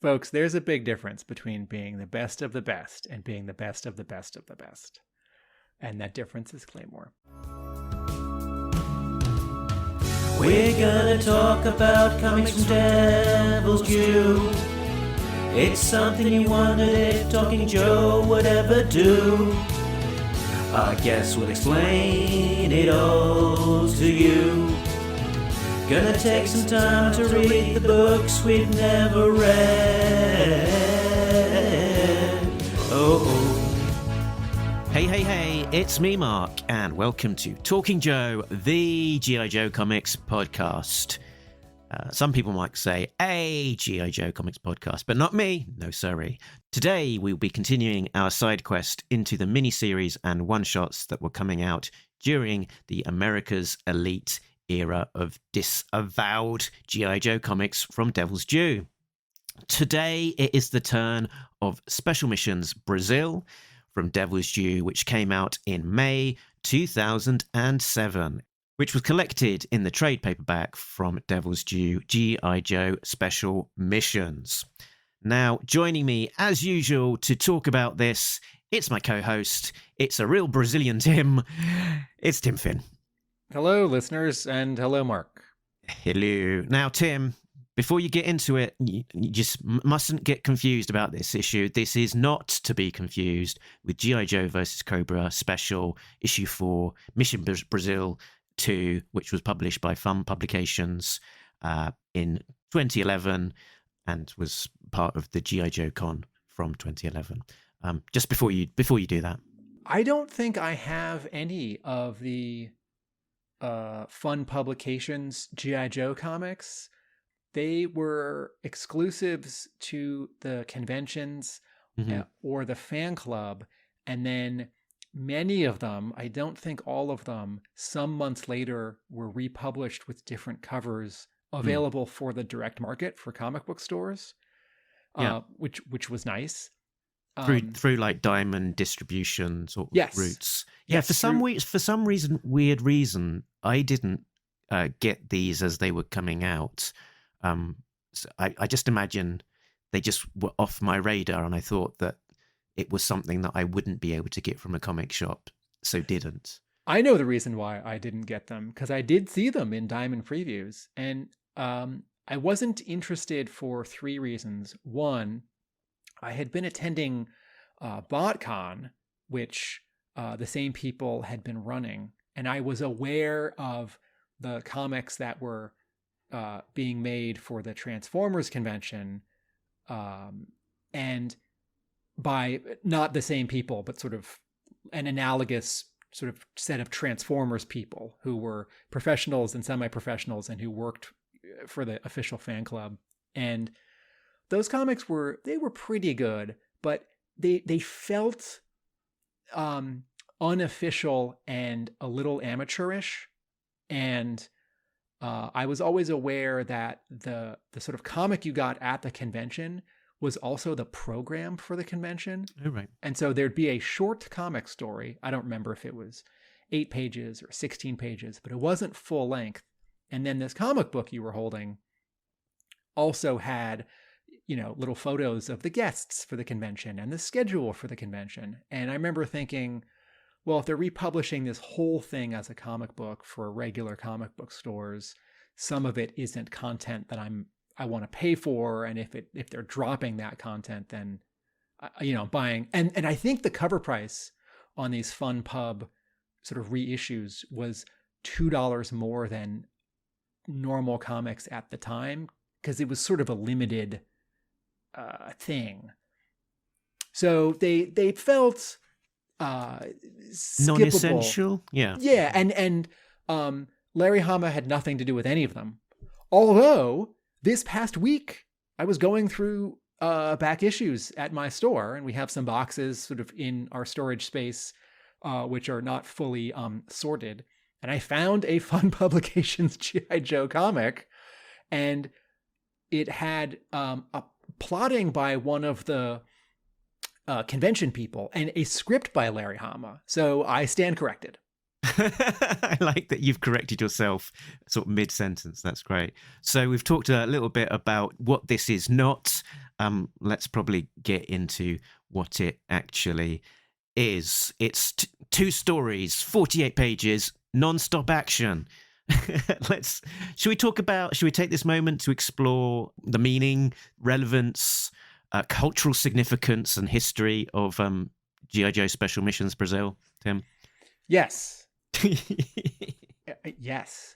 Folks, there's a big difference between being the best of the best and being the best of the best of the best. And that difference is Claymore. We're gonna talk about comics from Devil's Due. It's something you wondered if Talking Joe would ever do. I guess we'll explain it all to you. Gonna take some time to read the books we've never read. Hey, it's me, Mark, and welcome to Talking Joe, the G.I. Joe Comics podcast. Some people might say a G.I. Joe Comics podcast, but not me. No, sorry. Today, we'll be continuing our side quest into the miniseries and one-shots that were coming out during the America's Elite era of Disavowed G.I. Joe comics from Devil's Due. Today, it is the turn of Special Missions Brazil from Devil's Due, which came out in May 2007, which was collected in the trade paperback from Devil's Due G.I. Joe Special Missions. Now, joining me as usual to talk about this, it's my co-host. It's a real Brazilian Tim. It's Tim Finn. Hello, listeners, and hello, Mark. Hello. Now, Tim, before you get into it, you just mustn't get confused about this issue. This is not to be confused with G.I. Joe vs. Cobra Special Issue 4, Mission Brazil 2, which was published by Fun Publications in 2011 and was part of the G.I. Joe Con from 2011. Just before you do that. I don't think I have any of the Fun Publications G.I. Joe comics. They were exclusives to the conventions or the fan club. And then many of them, I don't think all of them, some months later were republished with different covers available for the direct market for comic book stores, which was nice. Through like Diamond distribution sort of routes. Yeah, yes, for some weird reason, I didn't get these as they were coming out. So I just imagine they just were off my radar, and I thought that it was something that I wouldn't be able to get from a comic shop, so didn't. I know the reason why I didn't get them, because I did see them in Diamond previews, and I wasn't interested for three reasons. One, I had been attending BotCon, which the same people had been running, and I was aware of the comics that were being made for the Transformers convention, and by not the same people, but sort of an analogous sort of set of Transformers people who were professionals and semi-professionals and who worked for the official fan club. And those comics were pretty good, but they felt unofficial and a little amateurish. And I was always aware that the sort of comic you got at the convention was also the program for the convention. Oh, right. And so there'd be a short comic story. I don't remember if it was 8 pages or 16 pages, but it wasn't full length. And then this comic book you were holding also had, little photos of the guests for the convention and the schedule for the convention. And I remember thinking, well, if they're republishing this whole thing as a comic book for regular comic book stores, some of it isn't content that I want to pay for. And if they're dropping that content, then, buying. And I think the cover price on these Fun Pub sort of reissues was $2 more than normal comics at the time, because it was sort of a limited thing. So they felt skippable. Non-essential. Yeah. And Larry Hama had nothing to do with any of them. Although this past week I was going through back issues at my store, and we have some boxes sort of in our storage space, which are not fully sorted. And I found a Fun Publications G.I. Joe comic, and it had a plotting by one of the convention people and a script by Larry Hama. So I stand corrected. I like that you've corrected yourself sort of mid-sentence. That's great. So we've talked a little bit about what this is not. let's probably get into what it actually is. It's 2 stories, 48 pages, non-stop action. Should we take this moment to explore the meaning, relevance, cultural significance and history of G.I. Joe Special Missions Brazil, Tim? Yes. Yes.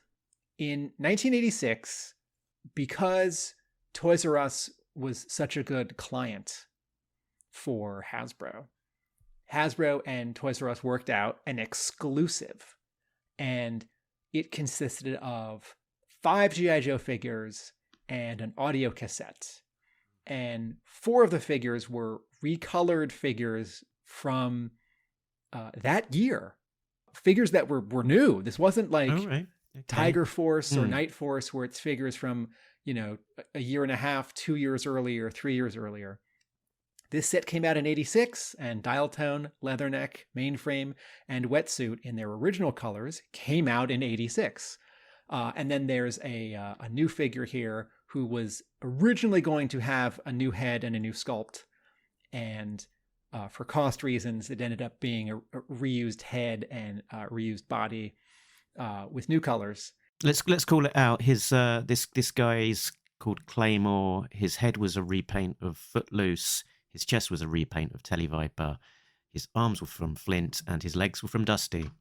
In 1986, because Toys R Us was such a good client for Hasbro and Toys R Us worked out an exclusive, and it consisted of 5 G.I. Joe figures and an audio cassette. And 4 of the figures were recolored figures from that year. Figures that were new. This wasn't like Tiger Force or Night Force, where it's figures from, a year and a half, 2 years earlier, 3 years earlier. This set came out in 86, and Dial Tone, Leatherneck, Mainframe, and Wetsuit in their original colors came out in 86. And then there's a new figure here who was originally going to have a new head and a new sculpt. And for cost reasons, it ended up being a reused head and reused body with new colors. Let's call it out. His this guy is called Claymore. His head was a repaint of Footloose. His chest was a repaint of Televiper. His arms were from Flint, and his legs were from Dusty.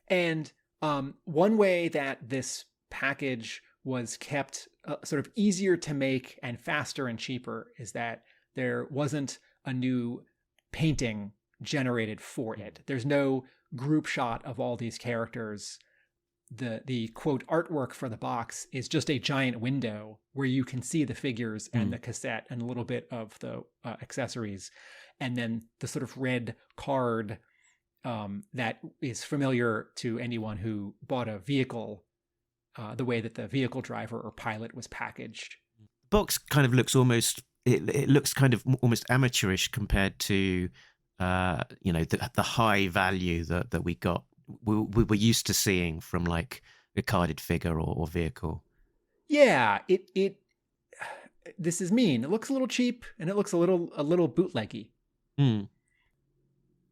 And one way that this package was kept sort of easier to make and faster and cheaper is that there wasn't a new painting generated for it. There's no group shot of all these characters. The quote artwork for the box is just a giant window where you can see the figures and the cassette and a little bit of the accessories, and then the sort of red card that is familiar to anyone who bought a vehicle, the way that the vehicle driver or pilot was packaged. Box kind of looks almost it looks kind of almost amateurish compared to the high value that we got. We were used to seeing from like a carded figure or vehicle. Yeah, this is mean. It looks a little cheap and it looks a little bootleggy.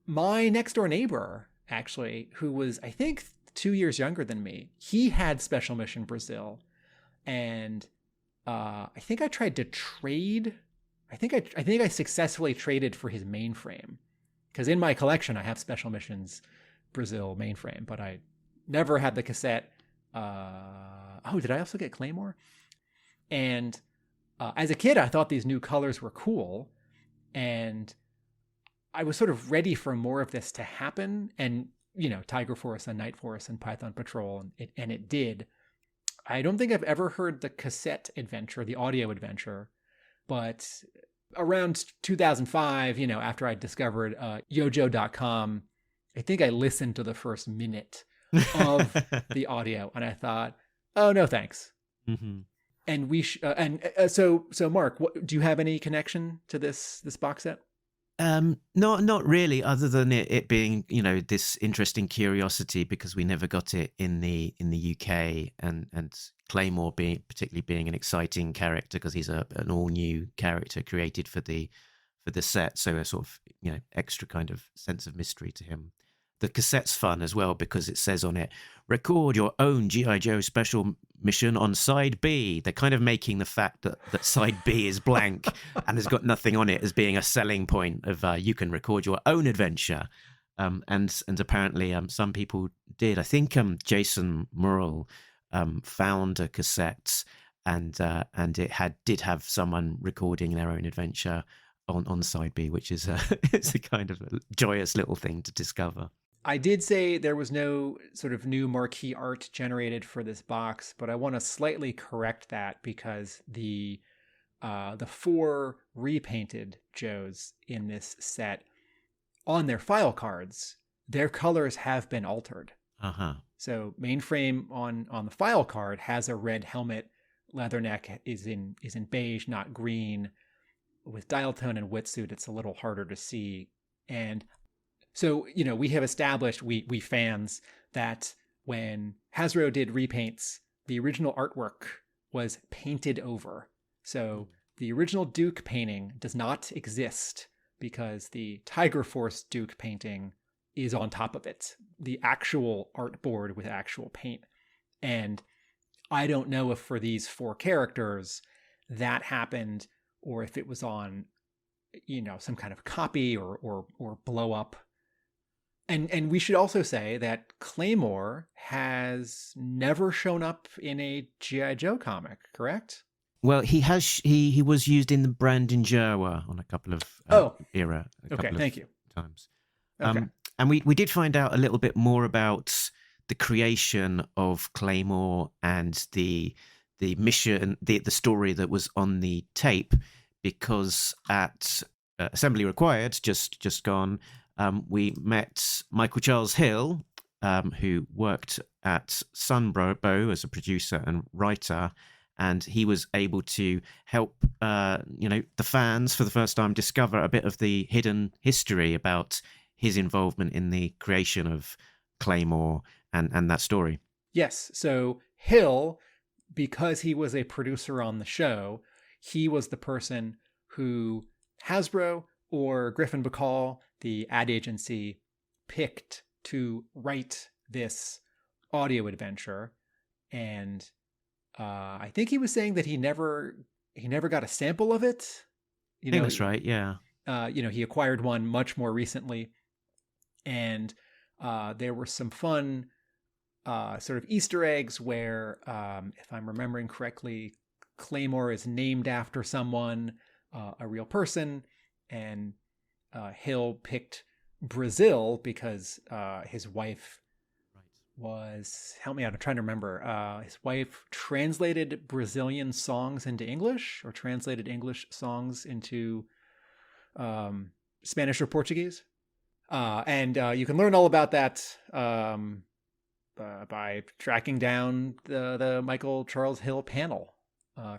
My next door neighbor, actually, who was I think 2 years younger than me, he had Special Mission Brazil, and I think I tried to trade. I think I successfully traded for his Mainframe, because in my collection I have Special Missions Brazil Mainframe, but I never had the cassette. Did I also get Claymore? And as a kid, I thought these new colors were cool, and I was sort of ready for more of this to happen. And Tiger Force and Night Force and Python Patrol, and it did. I don't think I've ever heard the cassette adventure, the audio adventure, but around 2005, after I discovered yojo.com, I think I listened to the first minute of the audio, and I thought, "Oh no, thanks." Mm-hmm. And so Mark, do you have any connection to this box set? Not really, other than it being this interesting curiosity, because we never got it in the UK, and Claymore particularly being an exciting character because he's an all new character created for the set, so a sort of extra kind of sense of mystery to him. The cassette's fun as well because it says on it, record your own G.I. Joe Special Mission on side B. They're kind of making the fact that side B is blank and has got nothing on it as being a selling point of you can record your own adventure. And apparently some people did. I think Jason Murrell found a cassette and it did have someone recording their own adventure on side B, which is it's a kind of a joyous little thing to discover. I did say there was no sort of new marquee art generated for this box, but I want to slightly correct that, because the 4 repainted Joes in this set, on their file cards, their colors have been altered. So Mainframe on the file card has a red helmet. Leatherneck is in beige, not green. With Dial Tone and Wetsuit, it's a little harder to see. And so, we have established, we fans, that when Hasbro did repaints, the original artwork was painted over. So the original Duke painting does not exist because the Tiger Force Duke painting is on top of it, the actual artboard with actual paint. And I don't know if for these 4 characters that happened, or if it was on, some kind of copy or blow up. And we should also say that Claymore has never shown up in a G.I. Joe comic, correct? Well, he was used in the Brandon Jerwa on a couple of era. Thank you. Times. Okay. And we did find out a little bit more about the creation of Claymore and the mission, the story that was on the tape, because at Assembly Required, just gone, we met Michael Charles Hill, who worked at Sunbow as a producer and writer, and he was able to help the fans for the first time discover a bit of the hidden history about his involvement in the creation of Claymore and that story. Yes. So Hill, because he was a producer on the show, he was the person who Hasbro or Griffin Bacall, the ad agency, picked to write this audio adventure. And I think he was saying that he never got a sample of it. I think that's right, yeah. He acquired one much more recently. And there were some fun sort of Easter eggs where, if I'm remembering correctly, Claymore is named after someone, a real person, and Hill picked Brazil because his wife was, help me out, I'm trying to remember, his wife translated Brazilian songs into English, or translated English songs into Spanish or Portuguese. And you can learn all about that by tracking down the Michael Charles Hill panel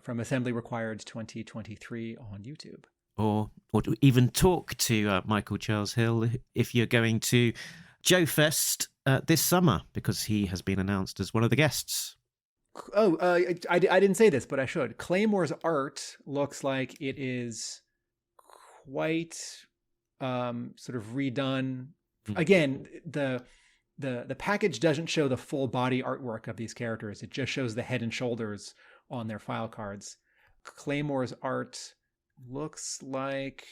from Assembly Required 2023 on YouTube. Or to even talk to Michael Charles Hill if you're going to Joe Fest this summer, because he has been announced as one of the guests. Oh, I didn't say this, but I should. Claymore's art looks like it is quite sort of redone. Again, the package doesn't show the full body artwork of these characters. It just shows the head and shoulders on their file cards. Claymore's art looks like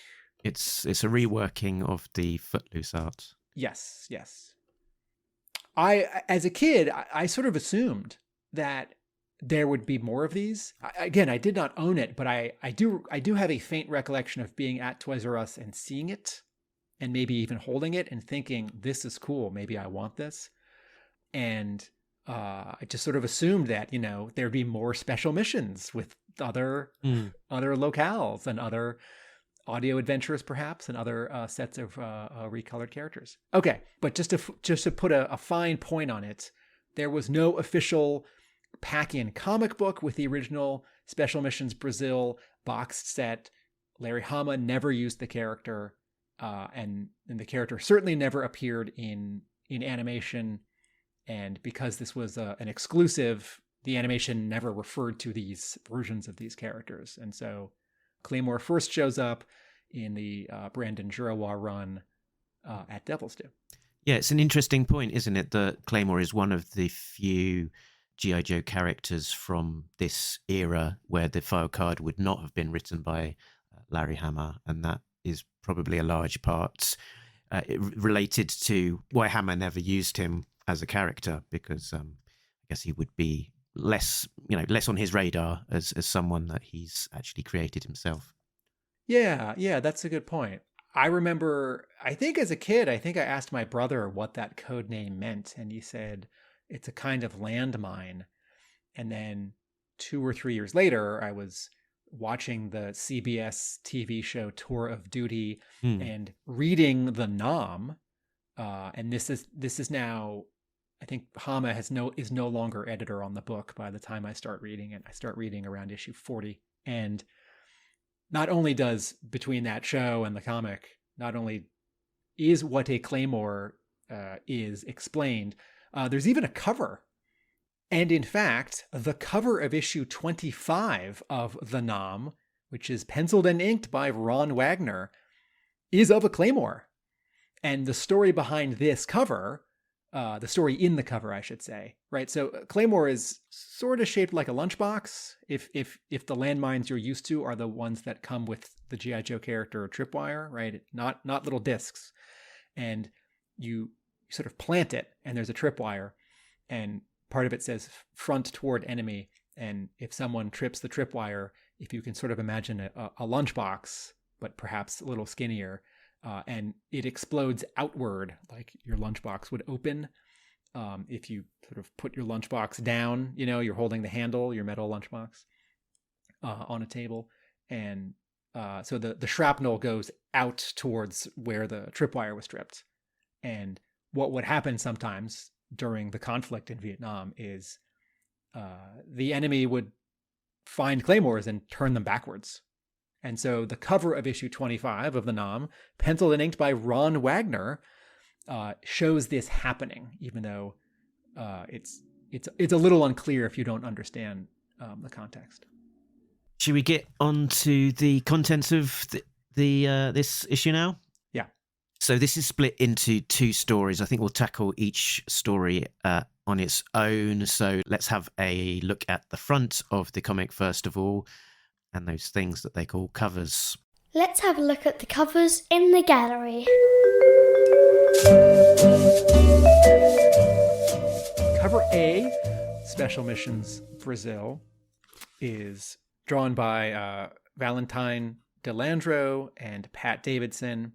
it's a reworking of the Footloose art. Yes. As a kid, I sort of assumed that there would be more of these. Again, I did not own it, but I do have a faint recollection of being at Toys R Us and seeing it, and maybe even holding it and thinking, this is cool, maybe I want this. And I just sort of assumed that, there'd be more special missions with other locales and other audio adventures, perhaps, and other sets of recolored characters. Okay, but just to put a fine point on it, there was no official pack-in comic book with the original Special Missions Brazil boxed set. Larry Hama never used the character, and the character certainly never appeared in animation. And because this was an exclusive, the animation never referred to these versions of these characters. And so Claymore first shows up in the Brandon Jurawa run at Devil's Due. Yeah, it's an interesting point, isn't it, that Claymore is one of the few G.I. Joe characters from this era where the file card would not have been written by Larry Hama, and that is probably a large part related to why Hama never used him as a character, because I guess he would be less on his radar as someone that he's actually created himself. Yeah, that's a good point. I remember, I think as a kid, I asked my brother what that code name meant, and he said it's a kind of landmine. And then 2 or 3 years later, I was watching the CBS TV show Tour of Duty and reading the Nom, and this is now, I think Hama is no longer editor on the book by the time I start reading it. I start reading around issue 40. And not only does, between that show and the comic, not only is what a Claymore is explained, there's even a cover. And in fact, the cover of issue 25 of the Nom, which is penciled and inked by Ron Wagner, is of a claymore. And the story behind this cover, the story in the cover, I should say, right? So claymore is sort of shaped like a lunchbox. If the landmines you're used to are the ones that come with the G.I. Joe character tripwire, right? Not little discs. And you sort of plant it, and there's a tripwire, and part of it says front toward enemy. And if someone trips the tripwire, if you can sort of imagine a lunchbox, but perhaps a little skinnier, and it explodes outward, like your lunchbox would open. If you sort of put your lunchbox down, you're holding the handle, your metal lunchbox, on a table. And so the shrapnel goes out towards where the tripwire was stripped. And what would happen sometimes during the conflict in Vietnam is the enemy would find claymores and turn them backwards. And so the cover of issue 25 of the NOM, penciled and inked by Ron Wagner, shows this happening, even though it's a little unclear if you don't understand the context. Should we get on to the contents of this issue now? Yeah. So this is split into two stories. I think we'll tackle each story on its own. So let's have a look at the front of the comic first of all, and those things that they call covers. Let's have a look at the covers in the gallery. Cover A, Special Missions Brazil, is drawn by Valentine de Landro and Pat Davidson,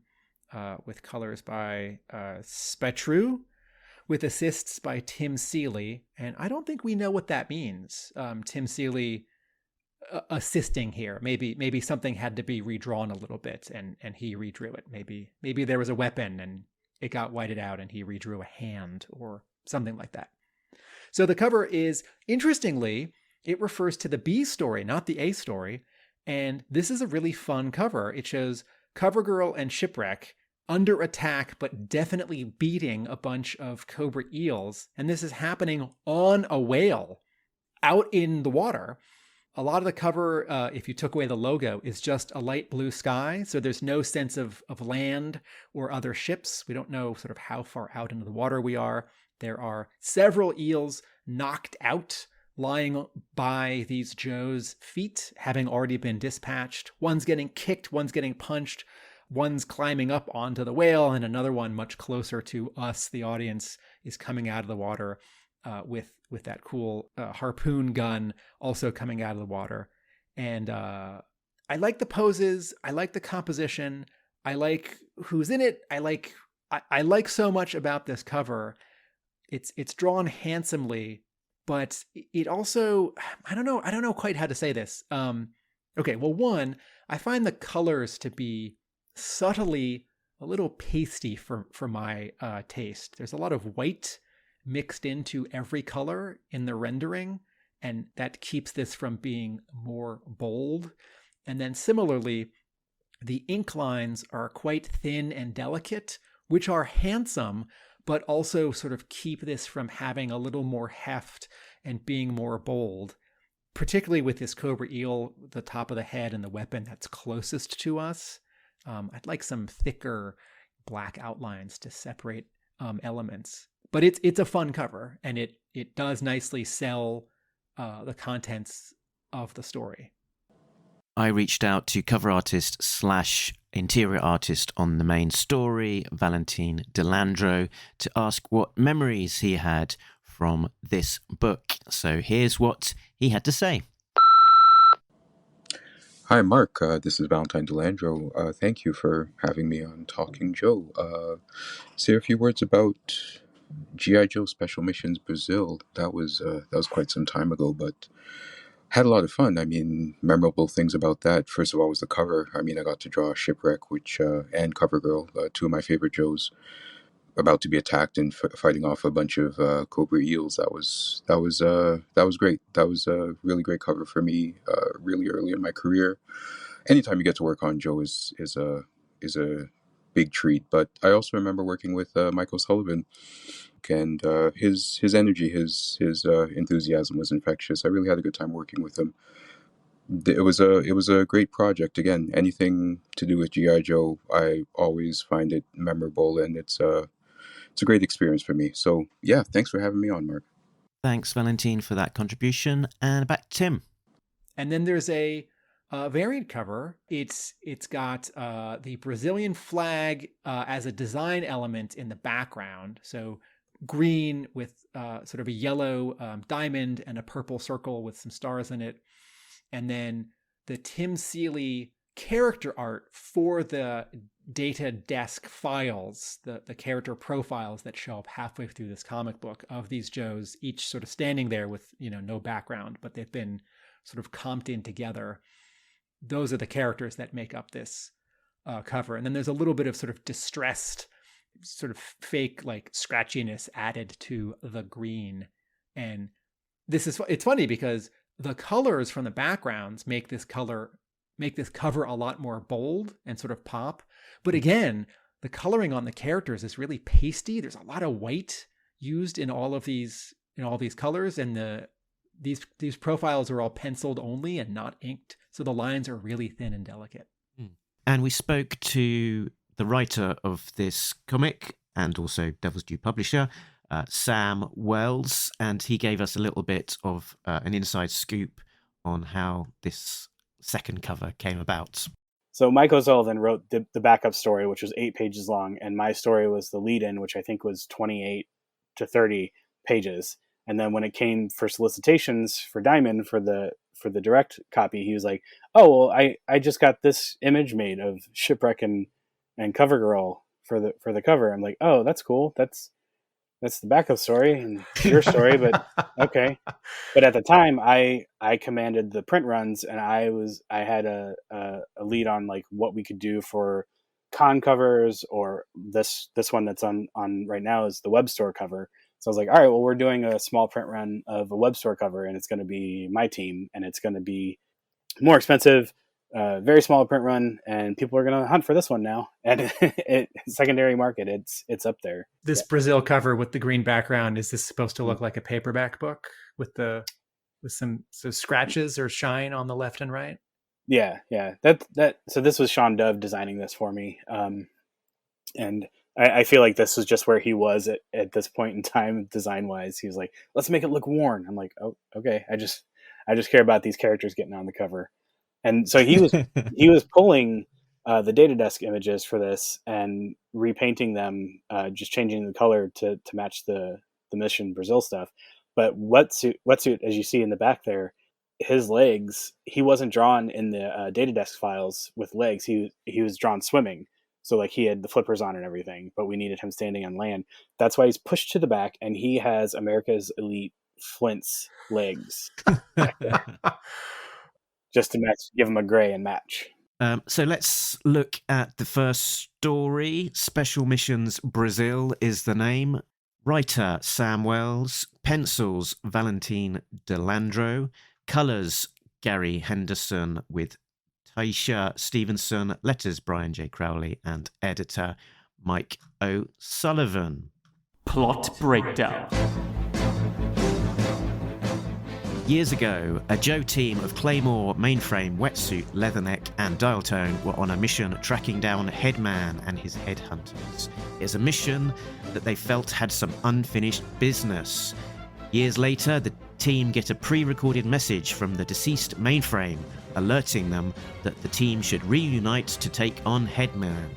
with colors by Spetru, with assists by Tim Seeley. And I don't think we know what that means. Tim Seeley assisting here. Maybe something had to be redrawn a little bit, and he redrew it. Maybe there was a weapon and it got whited out and he redrew a hand or something like that. So the cover is, interestingly, it refers to the B story, not the A story. And this is a really fun cover. It shows CoverGirl and Shipwreck under attack, but definitely beating a bunch of cobra eels. And this is happening on a whale out in the water. A lot of the cover, if you took away the logo, is just a light blue sky. So there's no sense of land or other ships. We don't know sort of how far out into the water we are. There are several eels knocked out, lying by these Joe's feet, having already been dispatched. One's getting kicked, one's getting punched, one's climbing up onto the whale, and another one much closer to us, the audience, is coming out of the water with that cool harpoon gun also coming out of the water. And I like the poses. I like the composition. I like who's in it. I like so much about this cover. It's drawn handsomely, but it also, I don't know quite how to say this. Okay, well, one, I find the colors to be subtly a little pasty for my taste. There's a lot of white mixed into every color in the rendering, and that keeps this from being more bold. And then similarly, the ink lines are quite thin and delicate, which are handsome, but also sort of keep this from having a little more heft and being more bold, particularly with this cobra eel, the top of the head and the weapon that's closest to us. I'd like some thicker black outlines to separate elements. But it's a fun cover, and it does nicely sell the contents of the story. I reached out to cover artist / interior artist on the main story, Valentine de Landro, to ask what memories he had from this book. So here's what he had to say. Hi, Mark. This is Valentine de Landro. Thank you for having me on Talking Joe. Say a few words about G.I. Joe Special Missions Brazil. That was quite some time ago, but had a lot of fun. I mean, memorable things about that. First of all was the cover. I mean, I got to draw Shipwreck, and CoverGirl, two of my favorite Joes, about to be attacked and fighting off a bunch of cobra eels. That was great. That was a really great cover for me. Really early in my career. Anytime you get to work on Joe is a big treat. But I also remember working with Michael Sullivan, and his energy, his enthusiasm was infectious. I really had a good time working with him. it was a great project. Again, anything to do with GI Joe, I always find it memorable, and it's a great experience for me. So yeah, thanks for having me on, Mark. Thanks, Valentine, for that contribution. And back to Tim. And then there's a variant cover. It's got the Brazilian flag as a design element in the background. So green with sort of a yellow diamond and a purple circle with some stars in it. And then the Tim Seeley character art for the data desk files, the character profiles that show up halfway through this comic book of these Joes, each sort of standing there with, no background, but they've been sort of comped in together. Those are the characters that make up this cover. And then there's a little bit of sort of distressed, sort of fake like scratchiness added to the green. And it's funny because the colors from the backgrounds make this cover a lot more bold and sort of pop. But again, the coloring on the characters is really pasty. There's a lot of white used in all these colors, and these profiles are all penciled only and not inked. So the lines are really thin and delicate. And we spoke to the writer of this comic and also Devil's Due publisher, Sam Wells, and he gave us a little bit of an inside scoop on how this second cover came about. So Mike O'Sullivan wrote the backup story, which was 8 pages long, and my story was the lead-in, which I think was 28 to 30 pages. And then when it came for solicitations for Diamond for the direct copy, he was like, "Oh, well, I just got this image made of Shipwreck and CoverGirl for the cover." I'm like, "Oh, that's cool. That's the backup story and your story, but okay." But at the time, I commanded the print runs, and I had a lead on like what we could do for con covers, or this one that's on right now is the web store cover. So I was like, all right, well, we're doing a small print run of a web store cover, and it's going to be my team, and it's going to be more expensive, very small print run, and people are going to hunt for this one now. And secondary market, it's up there. This Brazil cover with the green background, is this supposed to look like a paperback book with some scratches or shine on the left and right? Yeah. So this was Sean Dove designing this for me, and I feel like this was just where he was at this point in time, design wise. He was like, "Let's make it look worn." I'm like, "Oh, okay." I just care about these characters getting on the cover. And so he was pulling the data desk images for this and repainting them, just changing the color to match the Mission Brazil stuff. But wetsuit, as you see in the back there, his legs, he wasn't drawn in the data desk files with legs. He was drawn swimming. So like he had the flippers on and everything, but we needed him standing on land. That's why he's pushed to the back, and he has America's Elite Flint's legs. Just to match, give him a gray and match. So let's look at the first story. Special Missions Brazil is the name. Writer Sam Wells. Pencils Valentine de Landro. Colours Garry Henderson with Tysheia Stevenson. Letters Brian J. Crowley. And editor Mike O'Sullivan. Plot breakdown. Years ago, a Joe team of Claymore, Mainframe, Wetsuit, Leatherneck and Dialtone were on a mission tracking down Headman and his headhunters. It's a mission that they felt had some unfinished business. Years later, the team get a pre-recorded message from the deceased Mainframe, alerting them that the team should reunite to take on Headman.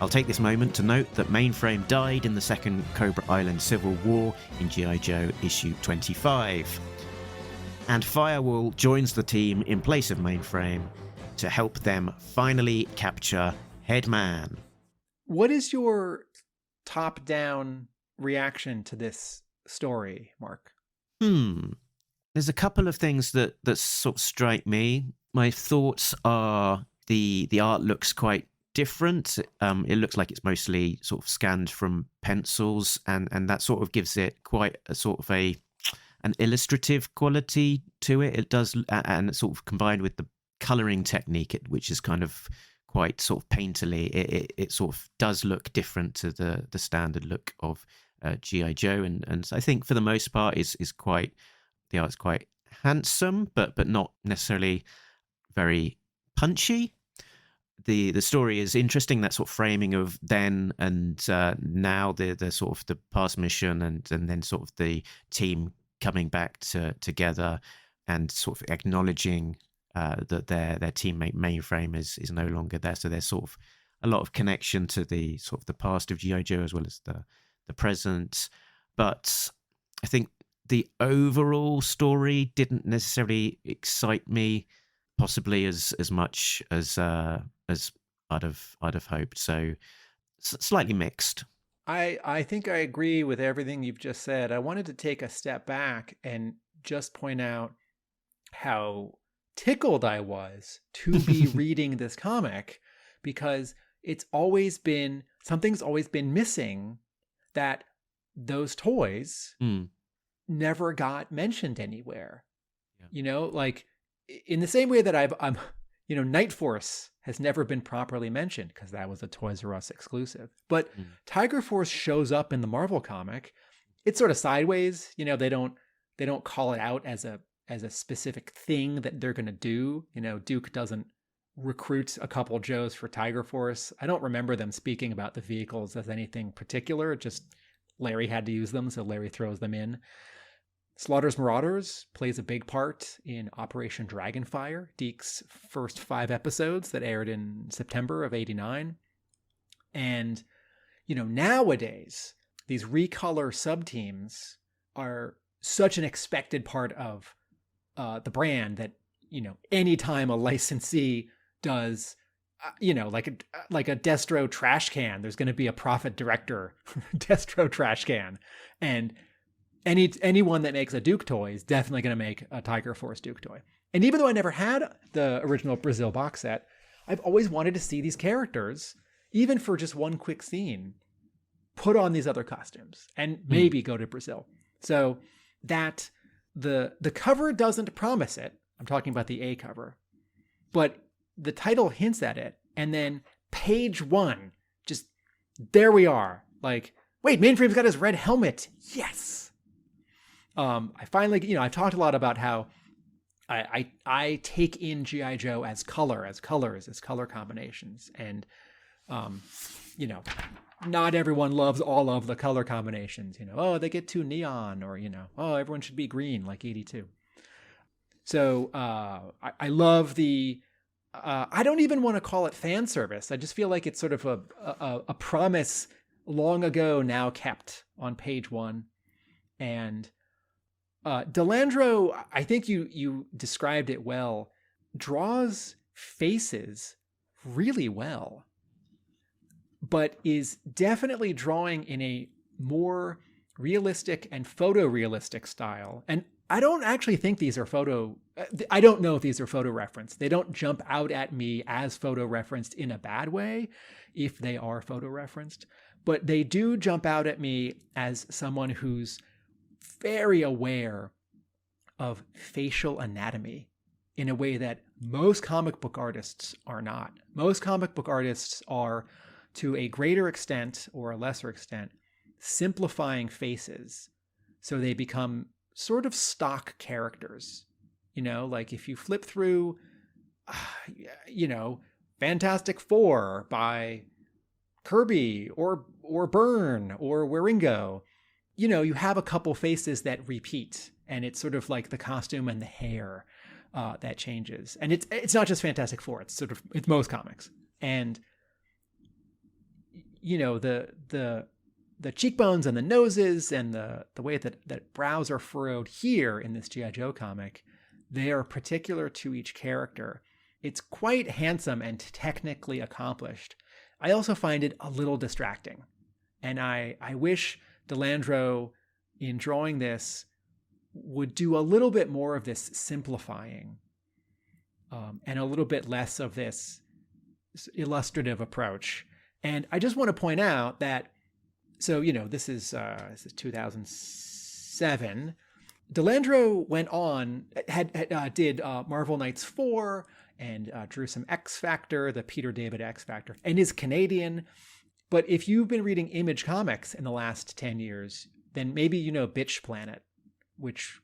I'll take this moment to note that Mainframe died in the Second Cobra Island Civil War in G.I. Joe issue 25. And Firewall joins the team in place of Mainframe to help them finally capture Headman. What is your top-down reaction to this story, Mark? There's a couple of things that sort of strike me. My thoughts are the art looks quite different. It looks like it's mostly sort of scanned from pencils, and that sort of gives it quite a sort of an illustrative quality to it. It does, and sort of combined with the colouring technique, which is kind of quite sort of painterly, it sort of does look different to the standard look of G.I. Joe, and I think for the most part is quite, the art's quite handsome, but not necessarily very punchy. The story is interesting, that sort of framing of then and now, the sort of the past mission and then sort of the team coming back together and sort of acknowledging that their teammate Mainframe is no longer there. So there's sort of a lot of connection to the sort of the past of G.I. Joe as well as the present. But I think the overall story didn't necessarily excite me, possibly as much as I'd have hoped. So slightly mixed. I think I agree with everything you've just said. I wanted to take a step back and just point out how tickled I was to be reading this comic, because something's always been missing, that those toys never got mentioned anywhere. Yeah. Like in the same way that I'm Night Force has never been properly mentioned because that was a Toys R Us exclusive. But Tiger Force shows up in the Marvel comic. It's sort of sideways. They don't call it out as a specific thing that they're going to do. Duke doesn't recruit a couple Joes for Tiger Force. I don't remember them speaking about the vehicles as anything particular. Just Larry had to use them, so Larry throws them in. Slaughter's Marauders plays a big part in Operation Dragonfire, Deke's first 5 episodes that aired in September of '89. And, nowadays, these recolor sub-teams are such an expected part of the brand that, anytime a licensee does, like a Destro trash can, there's going to be a Prophet Director Destro trash can. And anyone that makes a Duke toy is definitely going to make a Tiger Force Duke toy. And even though I never had the original Brazil box set, I've always wanted to see these characters, even for just one quick scene, put on these other costumes and maybe go to Brazil. So that the cover doesn't promise it. I'm talking about the A cover, but the title hints at it. And then page 1, just there we are. Like, wait, Mainframe's got his red helmet. Yes. I finally, I've talked a lot about how I take in G.I. Joe as colors, as color combinations. And, not everyone loves all of the color combinations. They get too neon, or, everyone should be green like 82. So I love the, I don't even want to call it fan service. I just feel like it's sort of a promise long ago now kept on page 1. And Landro, I think you described it well, draws faces really well, but is definitely drawing in a more realistic and photorealistic style. And I don't actually think these are I don't know if these are photo referenced. They don't jump out at me as photo referenced in a bad way, if they are photo referenced, but they do jump out at me as someone who's very aware of facial anatomy in a way that most comic book artists are not. Most comic book artists are, to a greater extent or a lesser extent, simplifying faces so they become sort of stock characters. Like if you flip through, Fantastic Four by Kirby or Byrne or Waringo, you have a couple faces that repeat, and it's sort of like the costume and the hair that changes. And it's not just Fantastic Four, it's most comics. And the cheekbones and the noses and the way that brows are furrowed here in this G.I. Joe comic, they are particular to each character. It's quite handsome and technically accomplished. I also find it a little distracting. And I wish Landro, in drawing this, would do a little bit more of this simplifying and a little bit less of this illustrative approach. And I just want to point out that, so, this is 2007. Landro went on, did Marvel Knights 4 and drew some X Factor, the Peter David X Factor, and is Canadian. But if you've been reading Image Comics in the last 10 years, then maybe you know Bitch Planet, which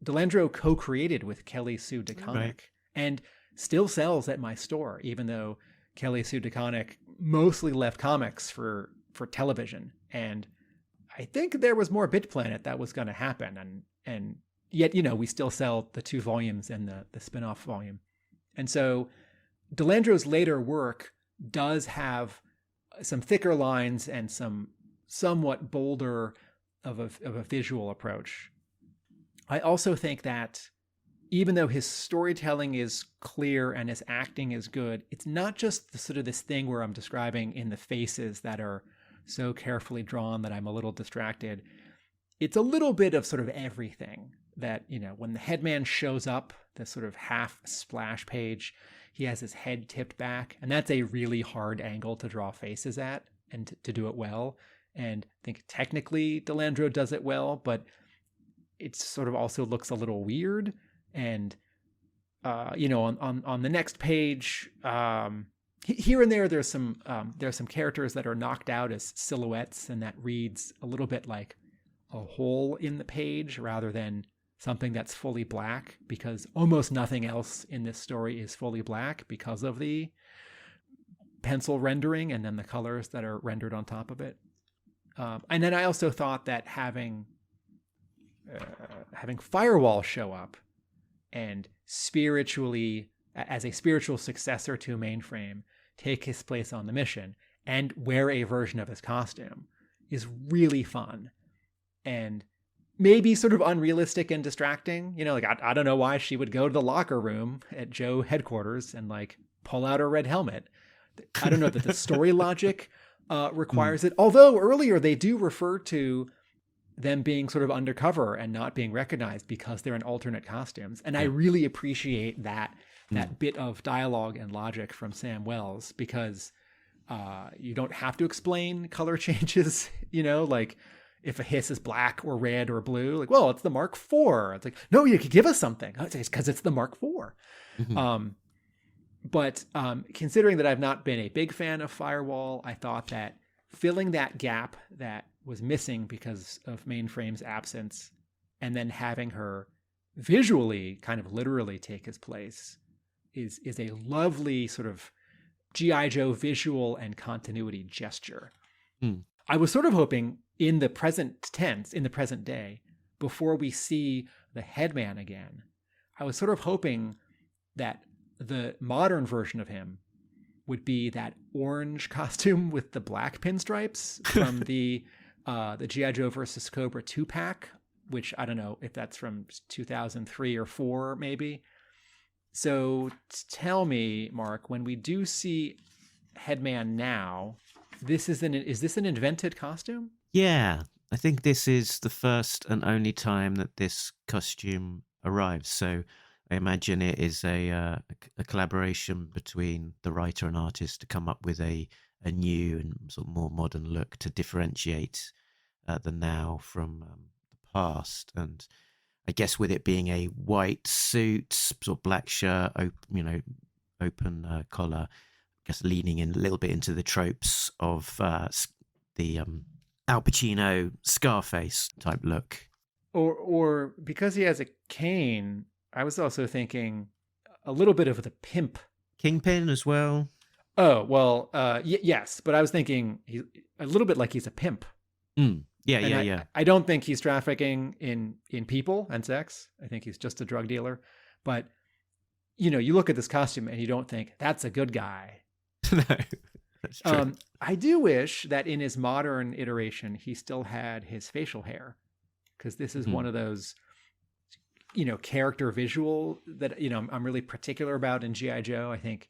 Landro co-created with Kelly Sue DeConnick. Right. And still sells at my store, even though Kelly Sue DeConnick mostly left comics for television. And I think there was more Bit Planet that was going to happen. And yet, we still sell the 2 volumes and the spin-off volume. And so DeLandro's later work does have some thicker lines and some somewhat bolder of a visual approach. I also think that even though his storytelling is clear and his acting is good, it's not just the sort of this thing where I'm describing in the faces that are so carefully drawn that I'm a little distracted. It's a little bit of sort of everything that, when the headman shows up, the sort of half splash page, he has his head tipped back, and that's a really hard angle to draw faces at and to do it well. And I think technically DeLandro does it well, but it sort of also looks a little weird. And, on the next page, here and there, there's some characters that are knocked out as silhouettes, and that reads a little bit like a hole in the page rather than something that's fully black, because almost nothing else in this story is fully black because of the pencil rendering and then the colors that are rendered on top of it. And then I also thought that having Firewall show up and spiritually, as a spiritual successor to Mainframe, take his place on the mission and wear a version of his costume is really fun and maybe sort of unrealistic and distracting. I don't know why she would go to the locker room at Joe headquarters and pull out her red helmet. I don't know that the story logic requires it. Although earlier they do refer to them being sort of undercover and not being recognized because they're in alternate costumes. And I really appreciate that bit of dialogue and logic from Sam Wells, because you don't have to explain color changes, if a hiss is black or red or blue, it's the Mark IV. It's like, no, you could give us something. It's because it's the Mark IV. Mm-hmm. But considering that I've not been a big fan of Firewall, I thought that filling that gap that was missing because of Mainframe's absence, and then having her visually kind of literally take his place is a lovely sort of G.I. Joe visual and continuity gesture. I was sort of hoping in the present tense, in the present day, before we see the headman again, I was sort of hoping that the modern version of him would be that orange costume with the black pinstripes from the G.I. Joe versus Cobra 2-pack, which I don't know if that's from 2003 or 4 maybe. So tell me, Mark, when we do see Headman now, is this an invented costume? Yeah, I think this is the first and only time that this costume arrives. So I imagine it is a collaboration between the writer and artist to come up with a new and sort of more modern look to differentiate the now from the past. And I guess with it being a white suit, sort of black shirt, open collar, I guess leaning in a little bit into the tropes of the Al Pacino Scarface type look. Or because he has a cane, I was also thinking a little bit of the pimp. Kingpin as well. Oh, well, yes, but I was thinking he's a little bit like he's a pimp. Yeah. I don't think he's trafficking in people and sex. I think he's just a drug dealer. But, you look at this costume and you don't think, that's a good guy. No, that's true. I do wish that in his modern iteration, he still had his facial hair, because this is one of those, character visual that, I'm really particular about in G.I. Joe. I think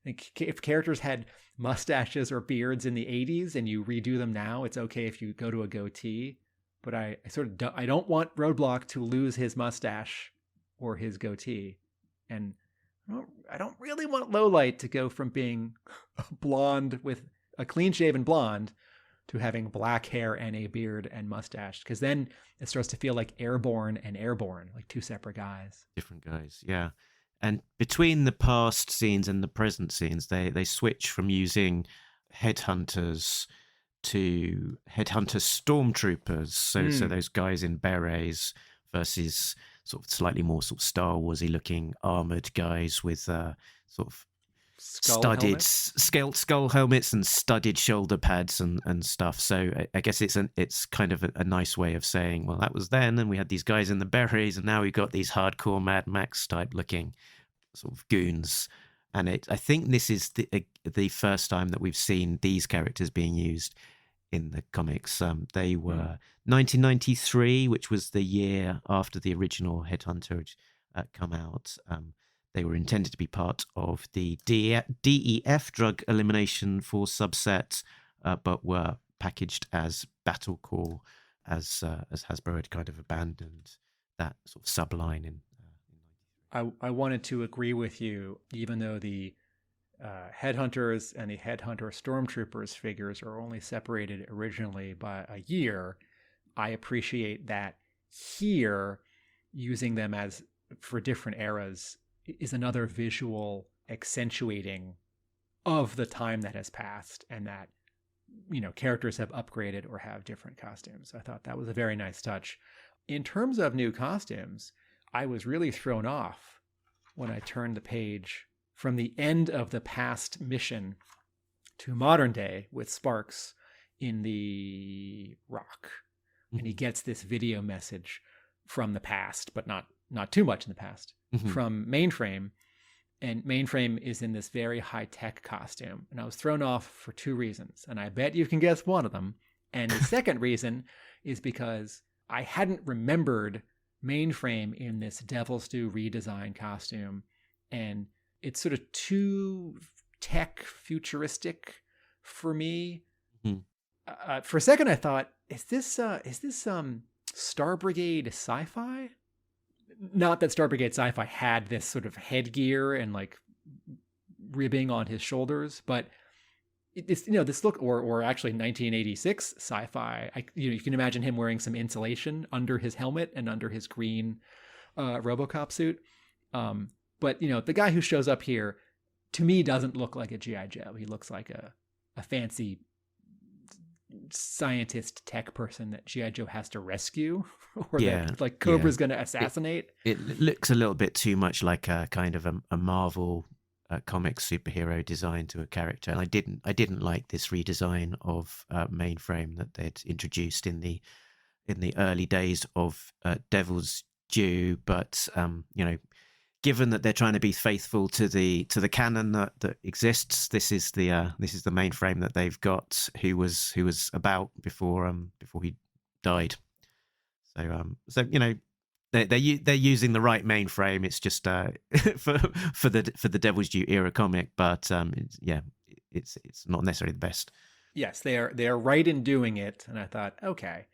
if characters had mustaches or beards in the 80s and you redo them now, it's okay if you go to a goatee. But I don't want Roadblock to lose his mustache or his goatee. And I don't really want Lowlight to go from being blonde with a clean-shaven blonde to having black hair and a beard and mustache, because then it starts to feel like Airborne and Airborne, like two separate guys. Different guys, yeah. And between the past scenes and the present scenes, they switch from using headhunters to headhunter stormtroopers. So those guys in berets versus sort of slightly more sort of Star Warsy looking armored guys with sort of skull helmets and studded shoulder pads and stuff. So I guess it's kind of a nice way of saying, well, that was then, and we had these guys in the berets, and now we've got these hardcore Mad Max type looking sort of goons. And I think this is the first time that we've seen these characters being used in the comics. They were 1993, which was the year after the original Headhunter had come out. They were intended to be part of the DEF Drug Elimination Force subset, but were packaged as Battle Corps, as Hasbro had kind of abandoned that sort of subline in. I wanted to agree with you, even though the Headhunters and the Headhunter Stormtroopers figures are only separated originally by a year. I appreciate that here, using them as for different eras is another visual accentuating of the time that has passed, and that, you know, characters have upgraded or have different costumes. I thought that was a very nice touch. In terms of new costumes, I was really thrown off when I turned the page from the end of the past mission to modern day with Sparks in the Rock. And he gets this video message from the past, but not too much in the past, from Mainframe. And Mainframe is in this very high-tech costume. And I was thrown off for two reasons. And I bet you can guess one of them. And the second reason is because I hadn't remembered Mainframe in this Devil's Due redesign costume, and it's sort of too tech futuristic for me. For a second I thought, is this Star Brigade sci-fi? Not that Star Brigade sci-fi had this sort of headgear and like ribbing on his shoulders, but it's, you know, this look, or actually 1986 sci-fi. You can imagine him wearing some insulation under his helmet and under his green RoboCop suit. But, you know, the guy who shows up here, to me, doesn't look like a G.I. Joe. He looks like a fancy scientist tech person that G.I. Joe has to rescue, or that like Cobra's going to assassinate. It looks a little bit too much like a kind of a Marvel comic superhero design to a character, and I didn't like this redesign of Mainframe that they'd introduced in the early days of Devil's Due. But you know, given that they're trying to be faithful to the canon that exists, this is the Mainframe that they've got, who was about before he died. So you know, they're using the right Mainframe. It's just for the Devil's Due era comic, but it's not necessarily the best. Yes, they are right in doing it, and I thought, okay.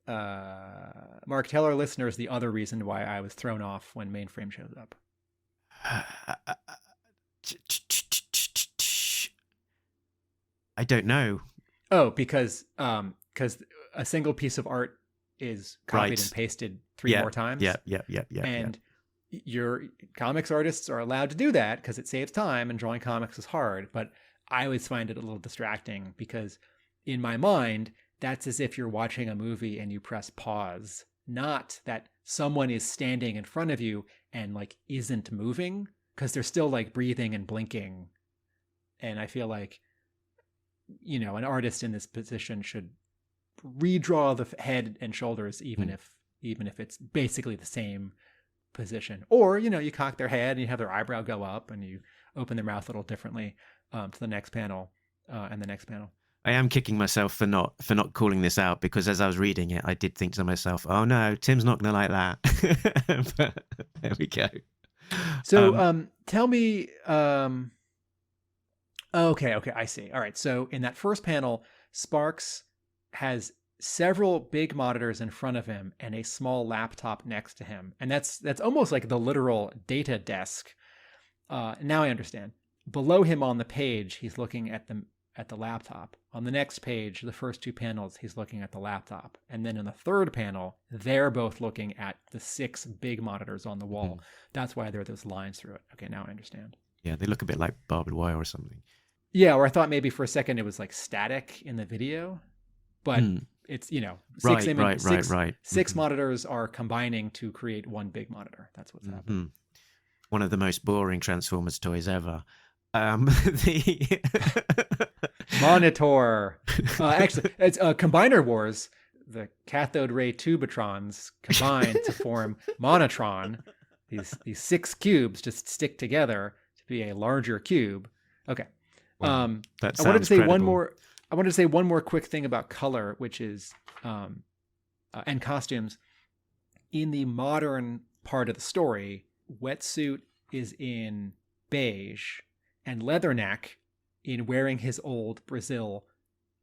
Mark, tell our listeners the other reason why I was thrown off when Mainframe shows up. I don't know. Oh, because a single piece of art is copied and pasted three more times. Yeah. And your comics artists are allowed to do that because it saves time, and drawing comics is hard. But I always find it a little distracting because in my mind, that's as if you're watching a movie and you press pause, not that someone is standing in front of you and like isn't moving, because they're still like breathing and blinking. And I feel like, you know, an artist in this position should redraw the head and shoulders, even if it's basically the same position. Or, you know, you cock their head and you have their eyebrow go up and you open their mouth a little differently to the next panel and the next panel. I am kicking myself for not calling this out, because as I was reading it, I did think to myself, "Oh no, Tim's not going to like that." But there we go. So, tell me. Okay, I see. All right. So in that first panel, Sparks has several big monitors in front of him and a small laptop next to him, and that's almost like the literal data desk. Now I understand. Below him on the page, he's looking at the laptop. On the next page, the first two panels, he's looking at the laptop. And then in the third panel, they're both looking at the 6 big monitors on the wall. That's why there are those lines through it. Okay, now I understand. Yeah, they look a bit like barbed wire or something. Yeah, or I thought maybe for a second it was like static in the video. But it's, you know, Right, six Mhm. monitors are combining to create one big monitor. That's what's happening. Mhm. One of the most boring Transformers toys ever. The Monitor. Actually, it's Combiner Wars. The cathode ray tubatrons combine to form Monotron. These 6 cubes just stick together to be a larger cube. Okay. Wow, that I wanted to sounds say one credible. more. I wanted to say one more quick thing about color, which is and costumes. In the modern part of the story, Wetsuit is in beige, and Leatherneck in wearing his old Brazil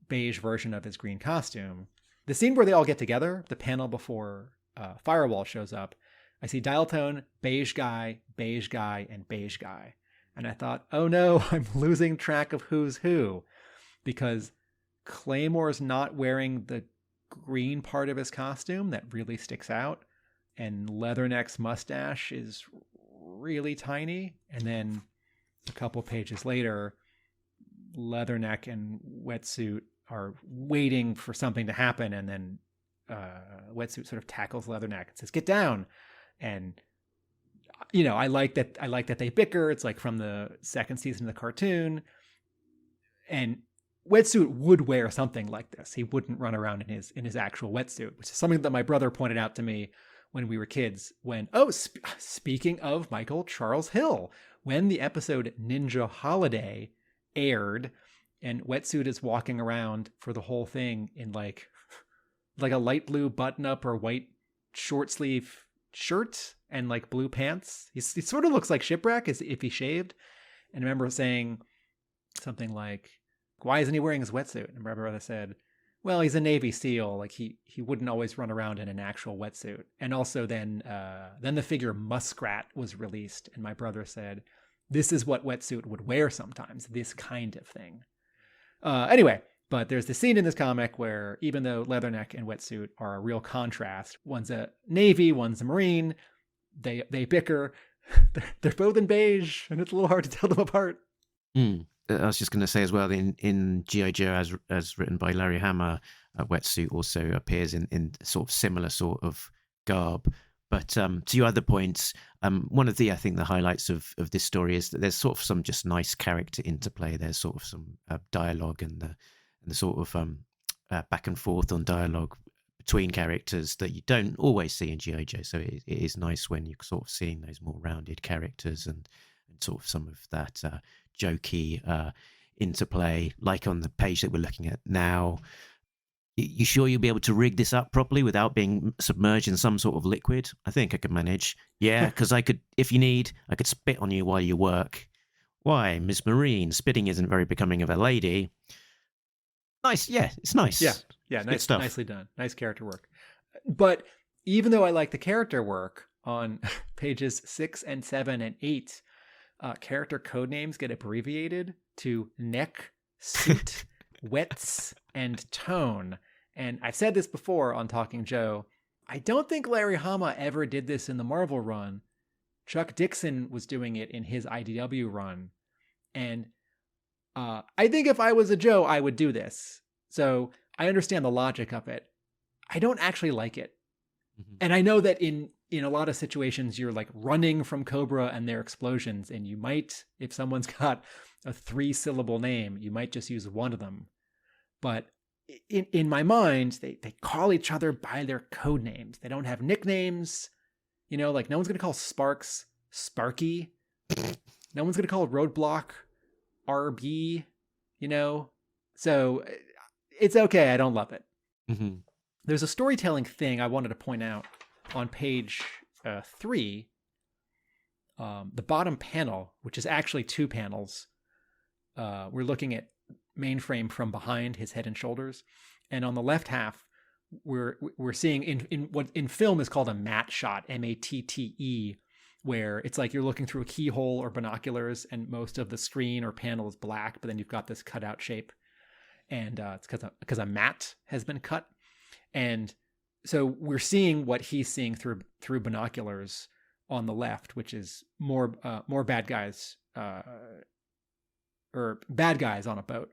beige version of his green costume. The scene where they all get together, the panel before Firewall shows up, I see Dial Tone, beige guy, and beige guy. And I thought, oh no, I'm losing track of who's who. Because Claymore's not wearing the green part of his costume that really sticks out. And Leatherneck's mustache is really tiny. And then a couple pages later, Leatherneck and Wetsuit are waiting for something to happen. And then Wetsuit sort of tackles Leatherneck and says, "Get down." And, you know, I like that they bicker. It's like from the second season of the cartoon. And Wetsuit would wear something like this. He wouldn't run around in his actual wetsuit, which is something that my brother pointed out to me when we were kids. When speaking of Michael Charles Hill, when the episode Ninja Holiday aired, and Wetsuit is walking around for the whole thing in like a light blue button-up or white short sleeve shirt and like blue pants. He sort of looks like Shipwreck as if he shaved. And I remember saying something like, "Why isn't he wearing his wetsuit?" And my brother said, "Well, he's a Navy SEAL. Like he wouldn't always run around in an actual wetsuit." And also then the figure Muskrat was released, and my brother said, "This is what Wetsuit would wear sometimes, this kind of thing." Anyway, but there's the scene in this comic where even though Leatherneck and Wetsuit are a real contrast, one's a Navy, one's a Marine, they bicker. They're both in beige, and it's a little hard to tell them apart. I was just going to say as well, in G.I. Joe, as written by Larry Hama, Wetsuit also appears in sort of similar sort of garb. But to your other points, one of I think the highlights of this story is that there's sort of some just nice character interplay. There's sort of some dialogue and the sort of back and forth on dialogue between characters that you don't always see in G.I. Joe. So it is nice when you're sort of seeing those more rounded characters and sort of some of that jokey interplay, like on the page that we're looking at now. You sure you'll be able to rig this up properly without being submerged in some sort of liquid? I think I could manage. Yeah, because I could, if you need, I could spit on you while you work. Why, Miss Marine, spitting isn't very becoming of a lady. Nice, yeah, it's nice. Yeah, Good stuff. Nicely done. Nice character work. But even though I like the character work on pages 6 and 7 and 8, character code names get abbreviated to Neck, Suit, Wets, and Tone. And I've said this before on Talking Joe. I don't think Larry Hama ever did this in the Marvel run. Chuck Dixon was doing it in his IDW run. And I think if I was a Joe, I would do this. So I understand the logic of it. I don't actually like it. Mm-hmm. And I know that in a lot of situations, you're like running from Cobra and their explosions. And you might, if someone's got a 3-syllable name, you might just use one of them. But in my mind, they call each other by their code names. They don't have nicknames. You know, like no one's going to call Sparks Sparky. No one's going to call Roadblock RB, you know? So it's okay. I don't love it. Mm-hmm. There's a storytelling thing I wanted to point out on page 3. The bottom panel, which is actually 2 panels. We're looking at Mainframe from behind, his head and shoulders. And on the left half, we're seeing in what in film is called a matte shot, MATTE, where it's like you're looking through a keyhole or binoculars and most of the screen or panel is black, but then you've got this cutout shape. And it's because a matte has been cut. And so we're seeing what he's seeing through binoculars on the left, which is more bad guys or bad guys on a boat.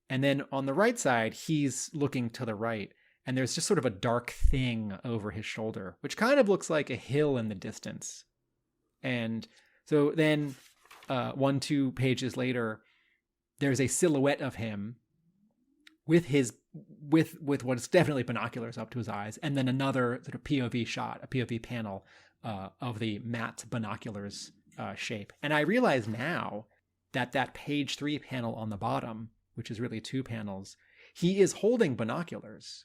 And then on the right side, he's looking to the right. and there's just sort of a dark thing over his shoulder, which kind of looks like a hill in the distance. And so then 1-2 pages later, there's a silhouette of him with what's definitely binoculars up to his eyes, and then another sort of POV shot, a POV panel of the matte binoculars shape. And I realize now that page 3 panel on the bottom, which is really 2 panels, he is holding binoculars,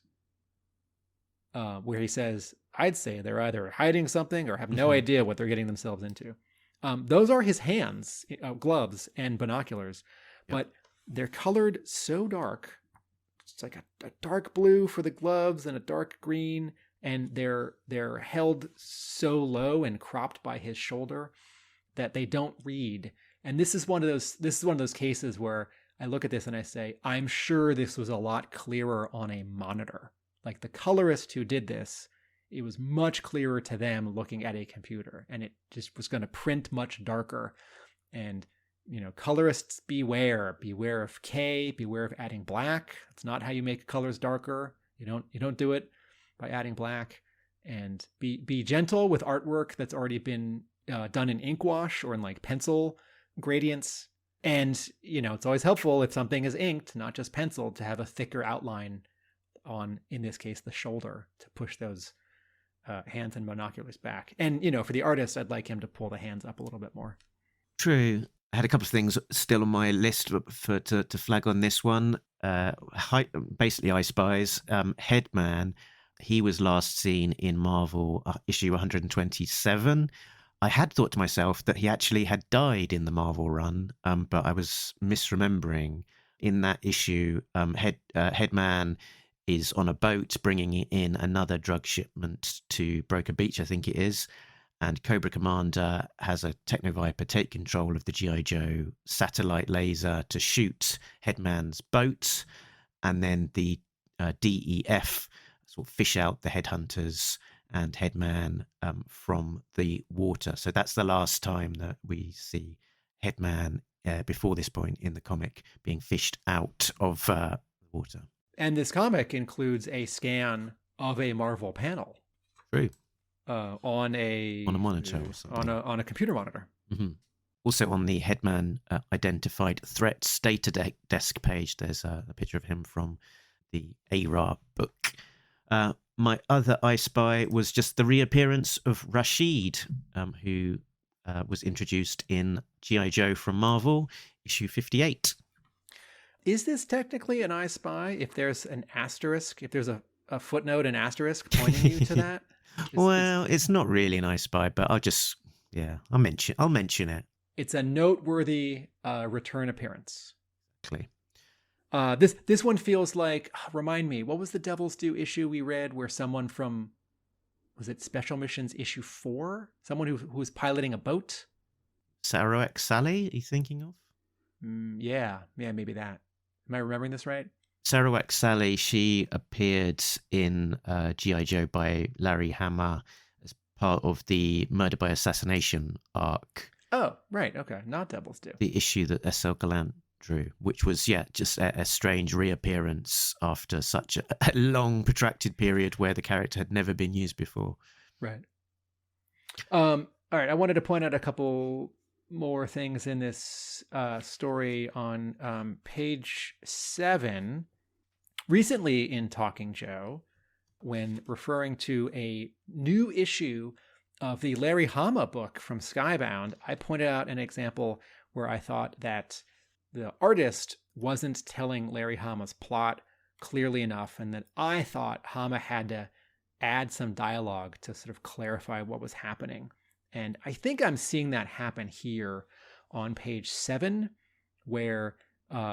where he says, I'd say they're either hiding something or have no idea what they're getting themselves into. Those are his hands, gloves and binoculars, but they're colored so dark. It's like a dark blue for the gloves and a dark green, and they're held so low and cropped by his shoulder that they don't read. And this is one of those cases where I look at this and I say, I'm sure this was a lot clearer on a monitor. Like the colorist who did this, it was much clearer to them looking at a computer, and it just was going to print much darker. And colorists beware of K, beware of adding black. It's not how you make colors darker. You don't do it by adding black. And be gentle with artwork that's already been done in ink wash or in like pencil gradients. And it's always helpful if something is inked, not just penciled, to have a thicker outline on, in this case, the shoulder, to push those hands and binoculars back. And for the artist, I'd like him to pull the hands up a little bit more. True. I had a couple of things still on my list to flag on this one. Basically, I Spies. Headman, he was last seen in Marvel issue 127. I had thought to myself that he actually had died in the Marvel run, but I was misremembering. In that issue, Headman is on a boat bringing in another drug shipment to Broker Beach, I think it is. And Cobra Commander has a Technoviper take control of the G.I. Joe satellite laser to shoot Headman's boat. And then the DEF sort of fish out the headhunters and Headman from the water. So that's the last time that we see Headman before this point in the comic being fished out of the water. And this comic includes a scan of a Marvel panel. True. On a monitor or something. on a computer monitor. Mm-hmm. Also on the Headman identified threats data desk page, there's a picture of him from the ARA book. My other I Spy was just the reappearance of Rashid, who was introduced in G.I. Joe from Marvel, issue 58. Is this technically an I Spy if there's an asterisk, if there's a footnote and asterisk pointing you to that? It's not really an I Spy, but I'll mention it. It's a noteworthy return appearance. Exactly. This one feels like, remind me, what was the Devil's Due issue we read where someone from, was it Special Missions issue 4? Someone who was piloting a boat? Sarawak Sally, are you thinking of? Yeah, maybe that. Am I remembering this right? Sarawak Sally, she appeared in G.I. Joe by Larry Hama as part of the Murder by Assassination arc. Oh, right, okay, not Devil's Due. The issue that S.L. Gallant drew, which was, just a strange reappearance after such a long, protracted period where the character had never been used before. Right. All right, I wanted to point out a couple more things in this story on page 7. Recently in Talking Joe, when referring to a new issue of the Larry Hama book from Skybound, I pointed out an example where I thought that the artist wasn't telling Larry Hama's plot clearly enough, and that I thought Hama had to add some dialogue to sort of clarify what was happening. And I think I'm seeing that happen here on page 7, where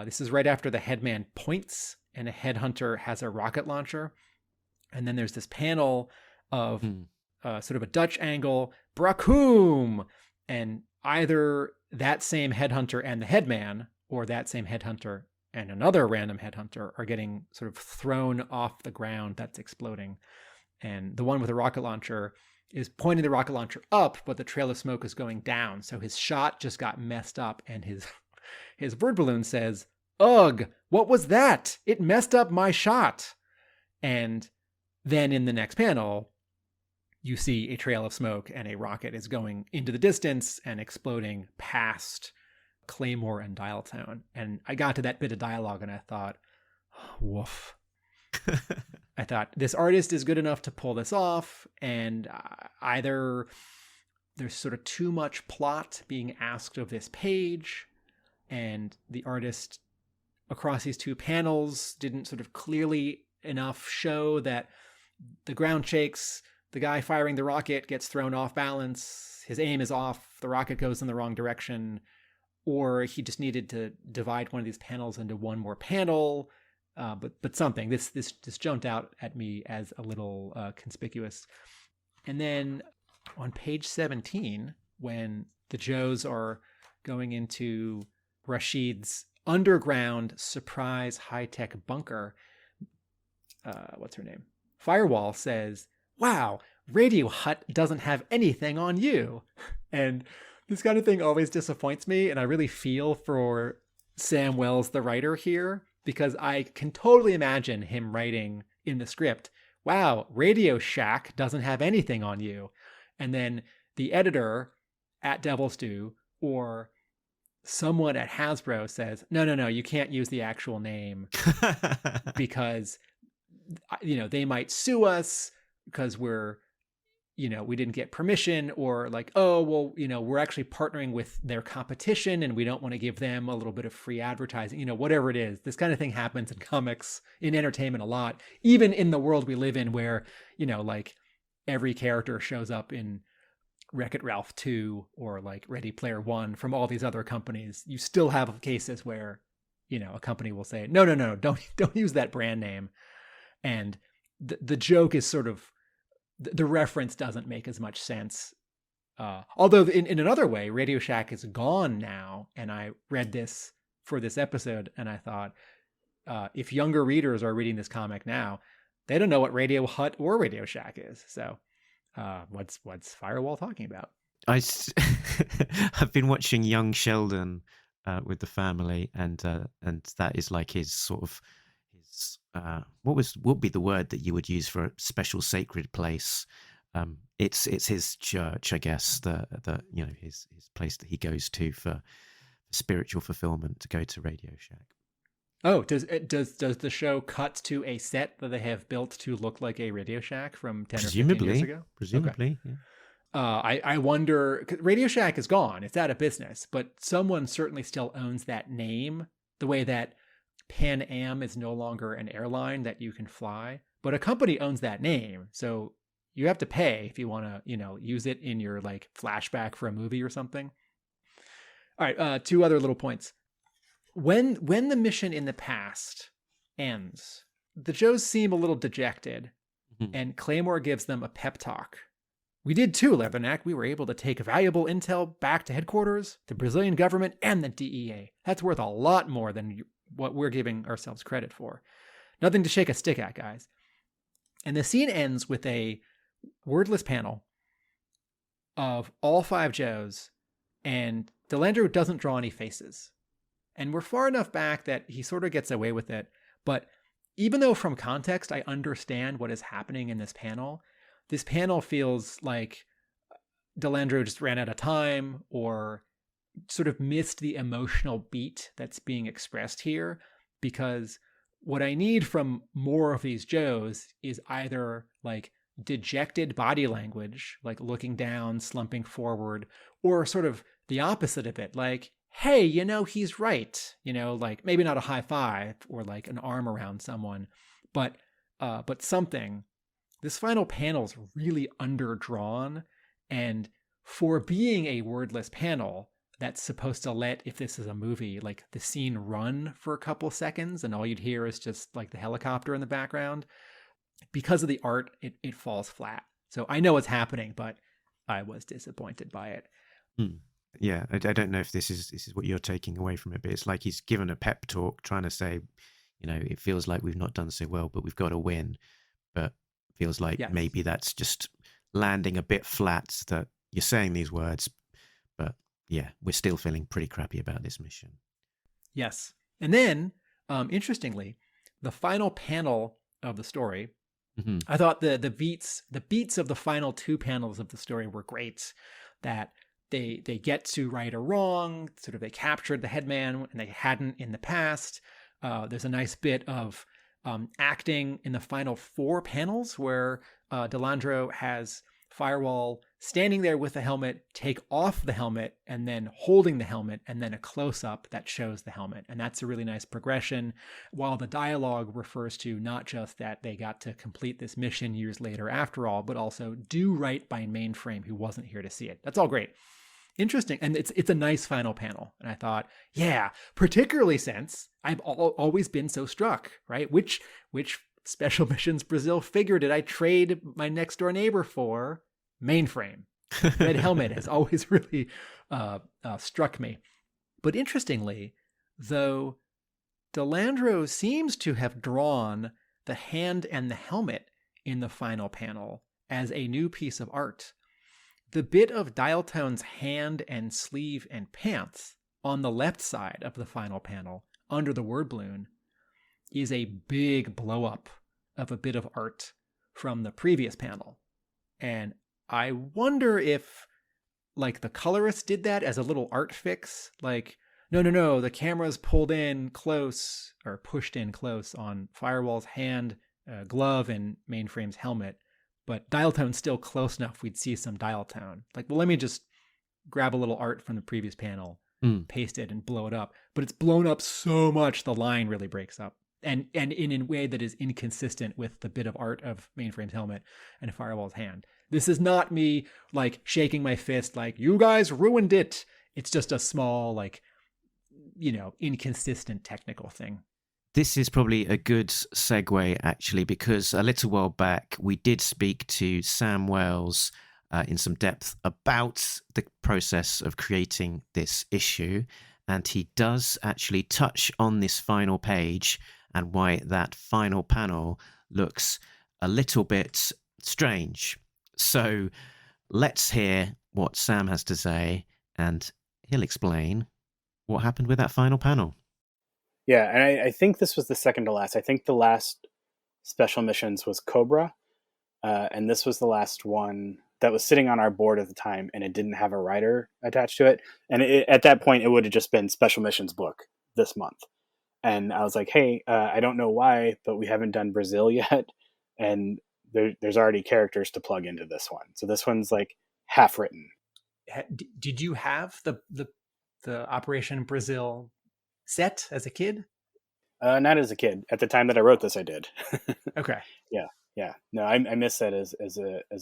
this is right after the Headman points and a headhunter has a rocket launcher. And then there's this panel of sort of a Dutch angle, Brakoom! And either that same headhunter and the Headman, or that same headhunter and another random headhunter, are getting sort of thrown off the ground that's exploding. And the one with the rocket launcher is pointing the rocket launcher up, but the trail of smoke is going down. So his shot just got messed up, and his word balloon says, "Ugh, what was that? It messed up my shot." And then in the next panel, you see a trail of smoke and a rocket is going into the distance and exploding past Claymore and Dial Tone. And I got to that bit of dialogue and I thought, woof. I thought this artist is good enough to pull this off, and either there's sort of too much plot being asked of this page, and the artist across these two panels didn't sort of clearly enough show that the ground shakes, the guy firing the rocket gets thrown off balance, his aim is off, the rocket goes in the wrong direction, or he just needed to divide one of these panels into one more panel. But something, this jumped out at me as a little conspicuous. And then on page 17, when the Joes are going into Rashid's underground surprise high-tech bunker, what's her name? Firewall says, "Wow, Radio Hut doesn't have anything on you." And this kind of thing always disappoints me, and I really feel for Sam Wells, the writer here, because I can totally imagine him writing in the script, "Wow, Radio Shack doesn't have anything on you." And then the editor at Devil's Due or someone at Hasbro says, no, you can't use the actual name because, they might sue us because we didn't get permission, or like, oh, well, we're actually partnering with their competition and we don't want to give them a little bit of free advertising, whatever it is. This kind of thing happens in comics, in entertainment a lot, even in the world we live in where, like every character shows up in Wreck-It Ralph 2 or like Ready Player One from all these other companies. You still have cases where, a company will say, no, don't use that brand name. And the joke is sort of, the reference doesn't make as much sense. Although in another way, Radio Shack is gone now. And I read this for this episode and I thought, if younger readers are reading this comic now, they don't know what Radio Hut or Radio Shack is. So what's Firewall talking about? I've been watching Young Sheldon with the family, and that is like his sort of what would be the word that you would use for a special sacred place? It's his church, I guess. His place that he goes to for spiritual fulfillment, to go to Radio Shack. Oh, does the show cut to a set that they have built to look like a Radio Shack from 10 or 15 years ago? Presumably, okay. Yeah. I wonder, 'cause Radio Shack is gone. It's out of business, but someone certainly still owns that name, the way that Pan Am is no longer an airline that you can fly, but a company owns that name. So you have to pay if you want to, use it in your like flashback for a movie or something. All right. Two other little points. When the mission in the past ends, the Joes seem a little dejected, and Claymore gives them a pep talk. "We did too, Leatherneck. We were able to take valuable intel back to headquarters, the Brazilian government, and the DEA. That's worth a lot more than what we're giving ourselves credit for. Nothing to shake a stick at, guys." And the scene ends with a wordless panel of all 5 Joes, and Landro doesn't draw any faces. And we're far enough back that he sort of gets away with it. But even though from context I understand what is happening in this panel feels like Landro just ran out of time or sort of missed the emotional beat that's being expressed here, because what I need from more of these Joes is either like dejected body language, like looking down, slumping forward, or sort of the opposite of it, like, hey, he's right, like maybe not a high five or like an arm around someone, but something. This final panel's really underdrawn, and for being a wordless panel that's supposed to let, if this is a movie, like the scene run for a couple seconds and all you'd hear is just like the helicopter in the background, because of the art, it falls flat. So I know what's happening, but I was disappointed by it. Yeah, I don't know if this is what you're taking away from it, but it's like he's given a pep talk trying to say, it feels like we've not done so well, but we've got to win. But feels like maybe that's just landing a bit flat, that you're saying these words, but yeah, we're still feeling pretty crappy about this mission. Yes. And then, interestingly, the final panel of the story Mhm. I thought the beats of the final two panels of the story were great. That they get to right or wrong, sort of they captured the headman and they hadn't in the past. There's a nice bit of acting in the final four panels where Landro has Firewall standing there with the helmet, take off the helmet, and then holding the helmet, and then a close-up that shows the helmet. And that's a really nice progression, while the dialogue refers to not just that they got to complete this mission years later after all, but also do right by Mainframe, who wasn't here to see it. That's all great. Interesting. And it's a nice final panel. And I thought, yeah, particularly since I've always been so struck, right? Which Special Missions Brazil figure did I trade my next door neighbor for? Mainframe. Red helmet has always really struck me. But interestingly, though, Landro seems to have drawn the hand and the helmet in the final panel as a new piece of art. The bit of Dialtone's hand and sleeve and pants on the left side of the final panel, under the word balloon, is a big blow up of a bit of art from the previous panel. And I wonder if, like, the colorist did that as a little art fix. Like, no, the camera's pulled in close or pushed in close on Firewall's hand, glove, and Mainframe's helmet. But Dialtone's still close enough we'd see some Dialtone. Like, well, let me just grab a little art from the previous panel, paste it, and blow it up. But it's blown up so much the line really breaks up. And in a way that is inconsistent with the bit of art of Mainframe's helmet and Firewall's hand. This is not me, like, shaking my fist like, you guys ruined it. It's just a small, like, inconsistent technical thing. This is probably a good segue, actually, because a little while back we did speak to Sam Wells in some depth about the process of creating this issue, and he does actually touch on this final page and why that final panel looks a little bit strange. So let's hear what Sam has to say, and he'll explain what happened with that final panel. Yeah, and I think this was the second to last. I think the last Special Missions was Cobra, and this was the last one that was sitting on our board at the time, and it didn't have a writer attached to it. And at that point, it would have just been Special Missions book this month. And I was like, hey, I don't know why, but we haven't done Brazil yet, and there's already characters to plug into this one. So this one's like half written. Did you have the Operation Brazil set as a kid? Not as a kid. At the time that I wrote this, I did. Okay. Yeah. No, I missed that as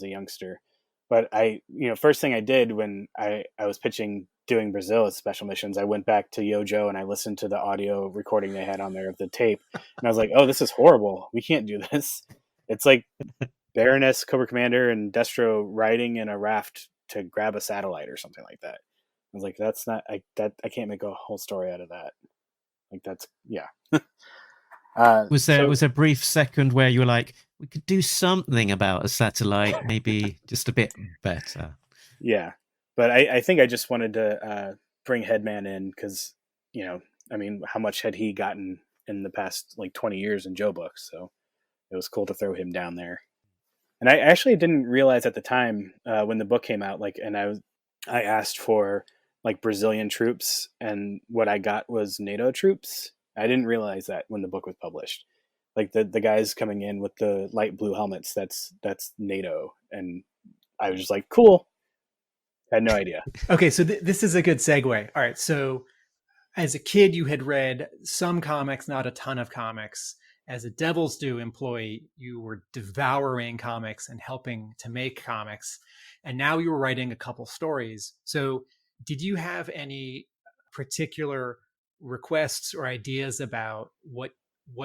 a youngster. But first thing I did when I was pitching doing Brazil as Special Missions, I went back to Yojo and I listened to the audio recording they had on there of the tape. And I was like, oh, this is horrible. We can't do this. It's like Baroness, Cobra Commander, and Destro riding in a raft to grab a satellite or something like that. I was like, that's not, I can't make a whole story out of that. Like, that's, yeah. Was a brief second where you were like, we could do something about a satellite, maybe just a bit better. Yeah. But I think I just wanted to bring Headman in because, how much had he gotten in the past, like, 20 years in Joe books? So it was cool to throw him down there. And I actually didn't realize at the time when the book came out, I asked for, like, Brazilian troops, and what I got was NATO troops. I didn't realize that when the book was published. Like, the guys coming in with the light blue helmets, that's NATO. And I was just like, cool. I had no idea. Okay, so this is a good segue. All right, so as a kid, you had read some comics, not a ton of comics. As a Devil's Due employee, you were devouring comics and helping to make comics. And now you were writing a couple stories. So did you have any particular requests or ideas about what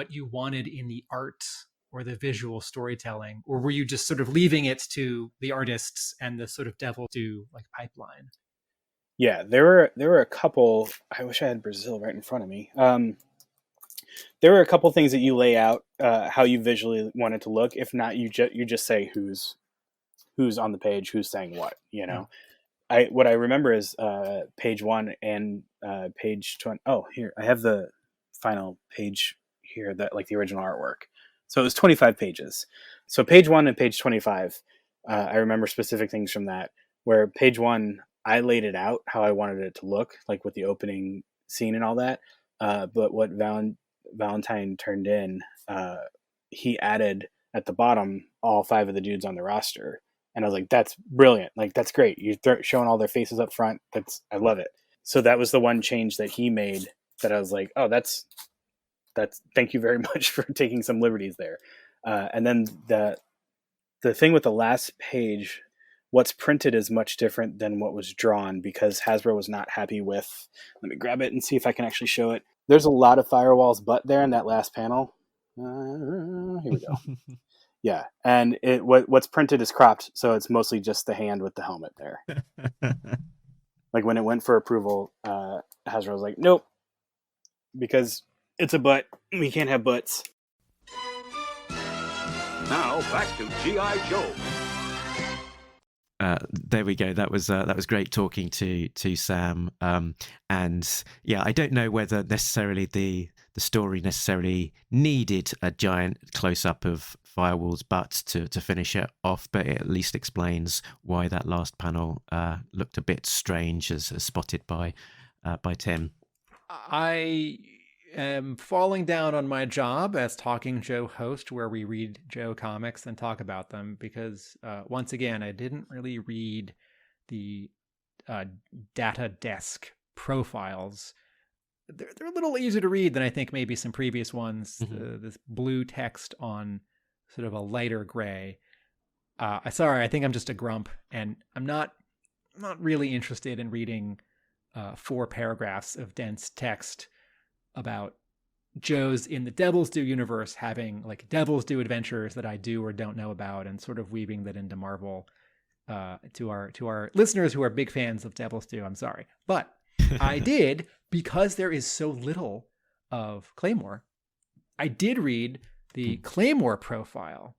you wanted in the art or the visual storytelling? Or were you just sort of leaving it to the artists and the sort of Devil's Due, like, pipeline? Yeah, there were a couple. I wish I had Brazil right in front of me. There were a couple things that you lay out how you visually want it to look. If not, you just say who's on the page, who's saying what. What I remember is page 1 and page 20. Oh, here I have the final page here, that, like, the original artwork. So it was 25 pages. So page 1 and page 25, I remember specific things from that, where page 1, I laid it out how I wanted it to look, like with the opening scene and all that. But what Valentine turned in, he added at the bottom all 5 of the dudes on the roster. And I was like, that's brilliant. Like, that's great. You're showing all their faces up front. I love it. So that was the one change that he made that I was like, oh, that's thank you very much for taking some liberties there. And then the thing with the last page, what's printed is much different than what was drawn because Hasbro was not happy with, let me grab it and see if I can actually show it. There's a lot of Firewall's butt there in that last panel. Here we go. Yeah, and what's printed is cropped, so it's mostly just the hand with the helmet there. Like when it went for approval, Hasbro was like, nope, because it's a butt. We can't have butts. Now back to G.I. Joe. There we go. That was great talking to Sam. And yeah, I don't know whether necessarily the story necessarily needed a giant close up of Firewall's butt to finish it off, but it at least explains why that last panel looked a bit strange, as spotted by Tim. I am falling down on my job as Talking Joe host, where we read Joe comics and talk about them, because once again, I didn't really read the data desk profiles. They're a little easier to read than I think maybe some previous ones. Mm-hmm. This blue text on sort of a lighter gray. Sorry, I think I'm just a grump, and I'm not really interested in reading 4 paragraphs of dense text about Joe's in the Devil's Due universe having like Devil's Due adventures that I do or don't know about, and sort of weaving that into Marvel. To our listeners who are big fans of Devil's Due, I'm sorry, but I did, because there is so little of Claymore. I did read the Claymore profile,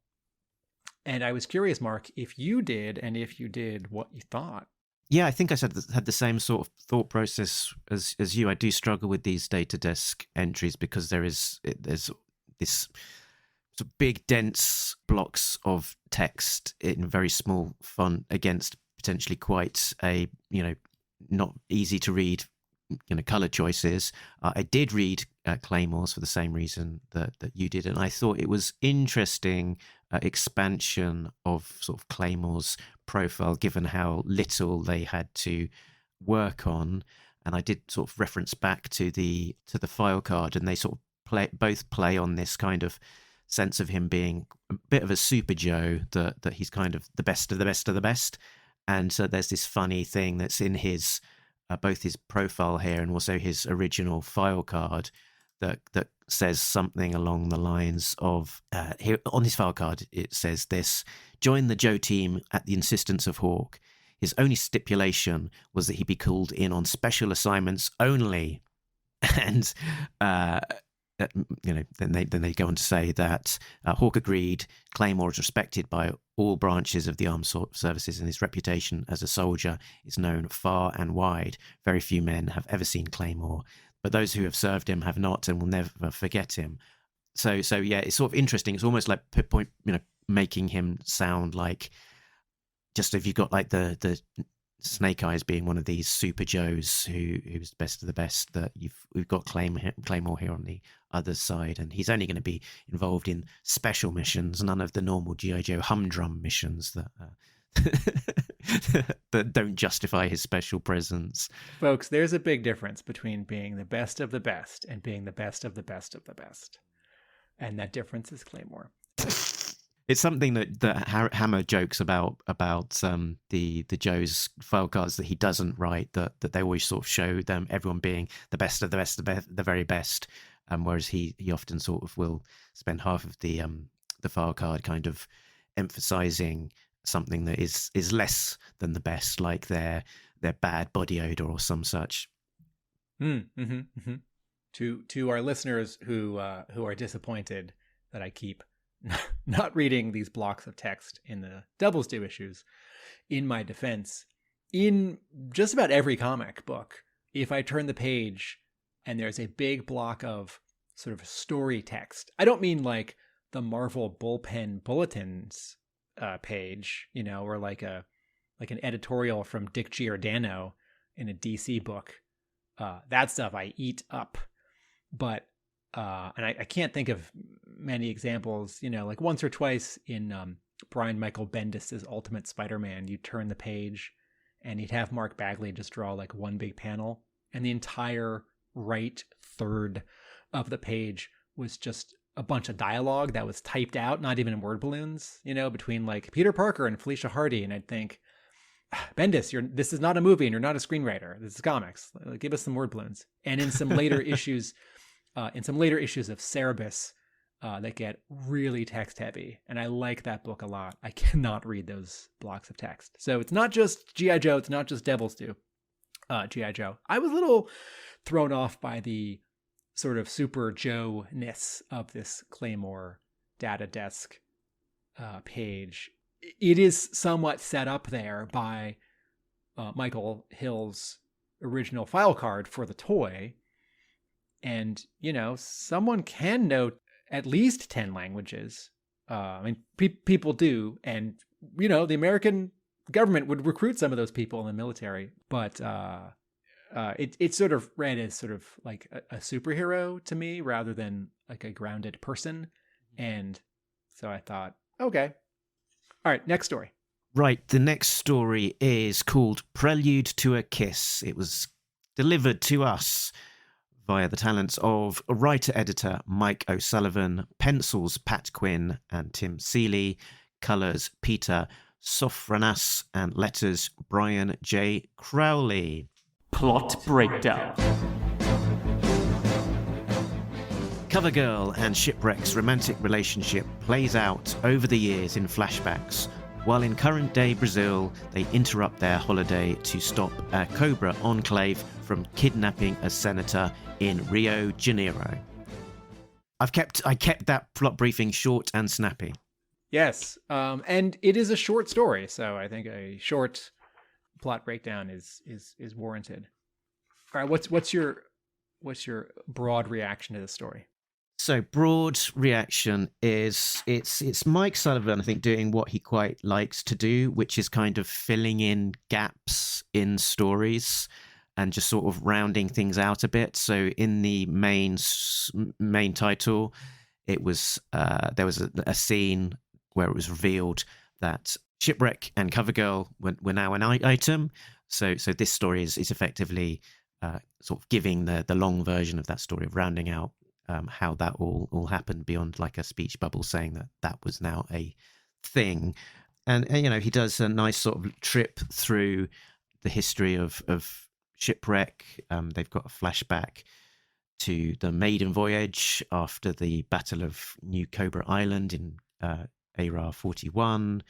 and I was curious, Mark, if you did, and if you did, what you thought. Yeah, I think I had the same sort of thought process as you. I do struggle with these data desk entries because there's this sort of big, dense blocks of text in very small font against potentially quite a, not easy to read, color choices. I did read Claymore's for the same reason that you did, and I thought it was interesting expansion of sort of Claymore's profile, given how little they had to work on. And I did sort of reference back to the file card, and they sort of both play on this kind of sense of him being a bit of a super Joe, that he's kind of the best of the best of the best. And so there's this funny thing that's in his both his profile here and also his original file card that says something along the lines of here on his file card. It says this: join the Joe team at the insistence of Hawk. His only stipulation was that he be called in on special assignments only. And then they go on to say that Hawk agreed. Claymore is respected by all branches of the armed services, and his reputation as a soldier is known far and wide. Very few men have ever seen Claymore, but those who have served him have not and will never forget him. So yeah, it's sort of interesting. It's almost like making him sound like, just if you've got like the Snake Eyes being one of these super Joes who's the best of the best, that we've got Claymore here on the other side, and he's only going to be involved in special missions, none of the normal G.I. Joe humdrum missions that don't justify his special presence. Folks, there's a big difference between being the best of the best and being the best of the best of the best, and that difference is Claymore. It's something that Hammer jokes about the Joe's file cards that he doesn't write, that they always sort of show them everyone being the best of the best, the very best, whereas he often sort of will spend half of the file card kind of emphasizing something that is less than the best, like their bad body odor or some such. Mm-hmm, mm-hmm. To our listeners who are disappointed that I keep not reading these blocks of text in the Devil's Due issues, in my defense, in just about every comic book, if I turn the page and there's a big block of sort of story text, I don't mean like the Marvel bullpen bulletins page, or like an editorial from Dick Giordano in a DC book. That stuff I eat up. But and I can't think of many examples, like once or twice in Brian Michael Bendis' Ultimate Spider-Man, you turn the page and he'd have Mark Bagley just draw like one big panel, and the entire right third of the page was just a bunch of dialogue that was typed out, not even in word balloons, between like Peter Parker and Felicia Hardy. And I'd think, Bendis, this is not a movie and you're not a screenwriter. This is comics. Give us some word balloons. And in some later issues, of Cerebus, that get really text heavy. And I like that book a lot. I cannot read those blocks of text. So it's not just G.I. Joe. It's not just Devil's Due. G.I. Joe. I was a little thrown off by the sort of Super Joe-ness of this Claymore data desk page. It is somewhat set up there by Michael Hill's original file card for the toy. And, someone can know at least 10 languages. People do. And, the American government would recruit some of those people in the military. But it's sort of read as sort of like a superhero to me rather than like a grounded person. And so I thought, okay. All right, next story. Right, the next story is called Prelude to a Kiss. It was delivered to us via the talents of writer-editor Mike O'Sullivan, pencils Pat Quinn and Tim Seeley, colours Peter Sofronas, and letters Brian J. Crowley. Plot breakdown. Covergirl and Shipwreck's romantic relationship plays out over the years in flashbacks, while in current-day Brazil, they interrupt their holiday to stop a Cobra enclave from kidnapping a senator in Rio de Janeiro. I kept that plot briefing short and snappy. Yes, and it is a short story, so I think a short plot breakdown is warranted. All right, what's your broad reaction to the story? So broad reaction is it's Mike Sullivan, I think, doing what he quite likes to do, which is kind of filling in gaps in stories and just sort of rounding things out a bit. So in the main title, it was there was a scene where it was revealed that Shipwreck and Covergirl were now an item. So this story is effectively sort of giving the long version of that story, of rounding out how that all happened beyond like a speech bubble saying that was now a thing. And he does a nice sort of trip through the history of Shipwreck. They've got a flashback to the maiden voyage after the Battle of New Cobra Island in ARA 41,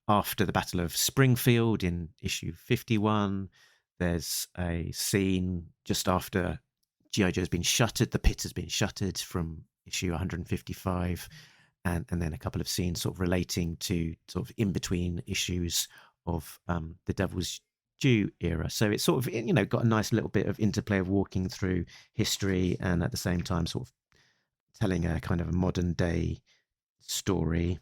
after the Battle of Springfield in issue 51. There's a scene just after G.I. Joe's been shuttered, the pit has been shuttered, from issue 155, and then a couple of scenes sort of relating to sort of in between issues of the Devil's Due era. So it's sort of, got a nice little bit of interplay of walking through history and at the same time sort of telling a kind of a modern day story.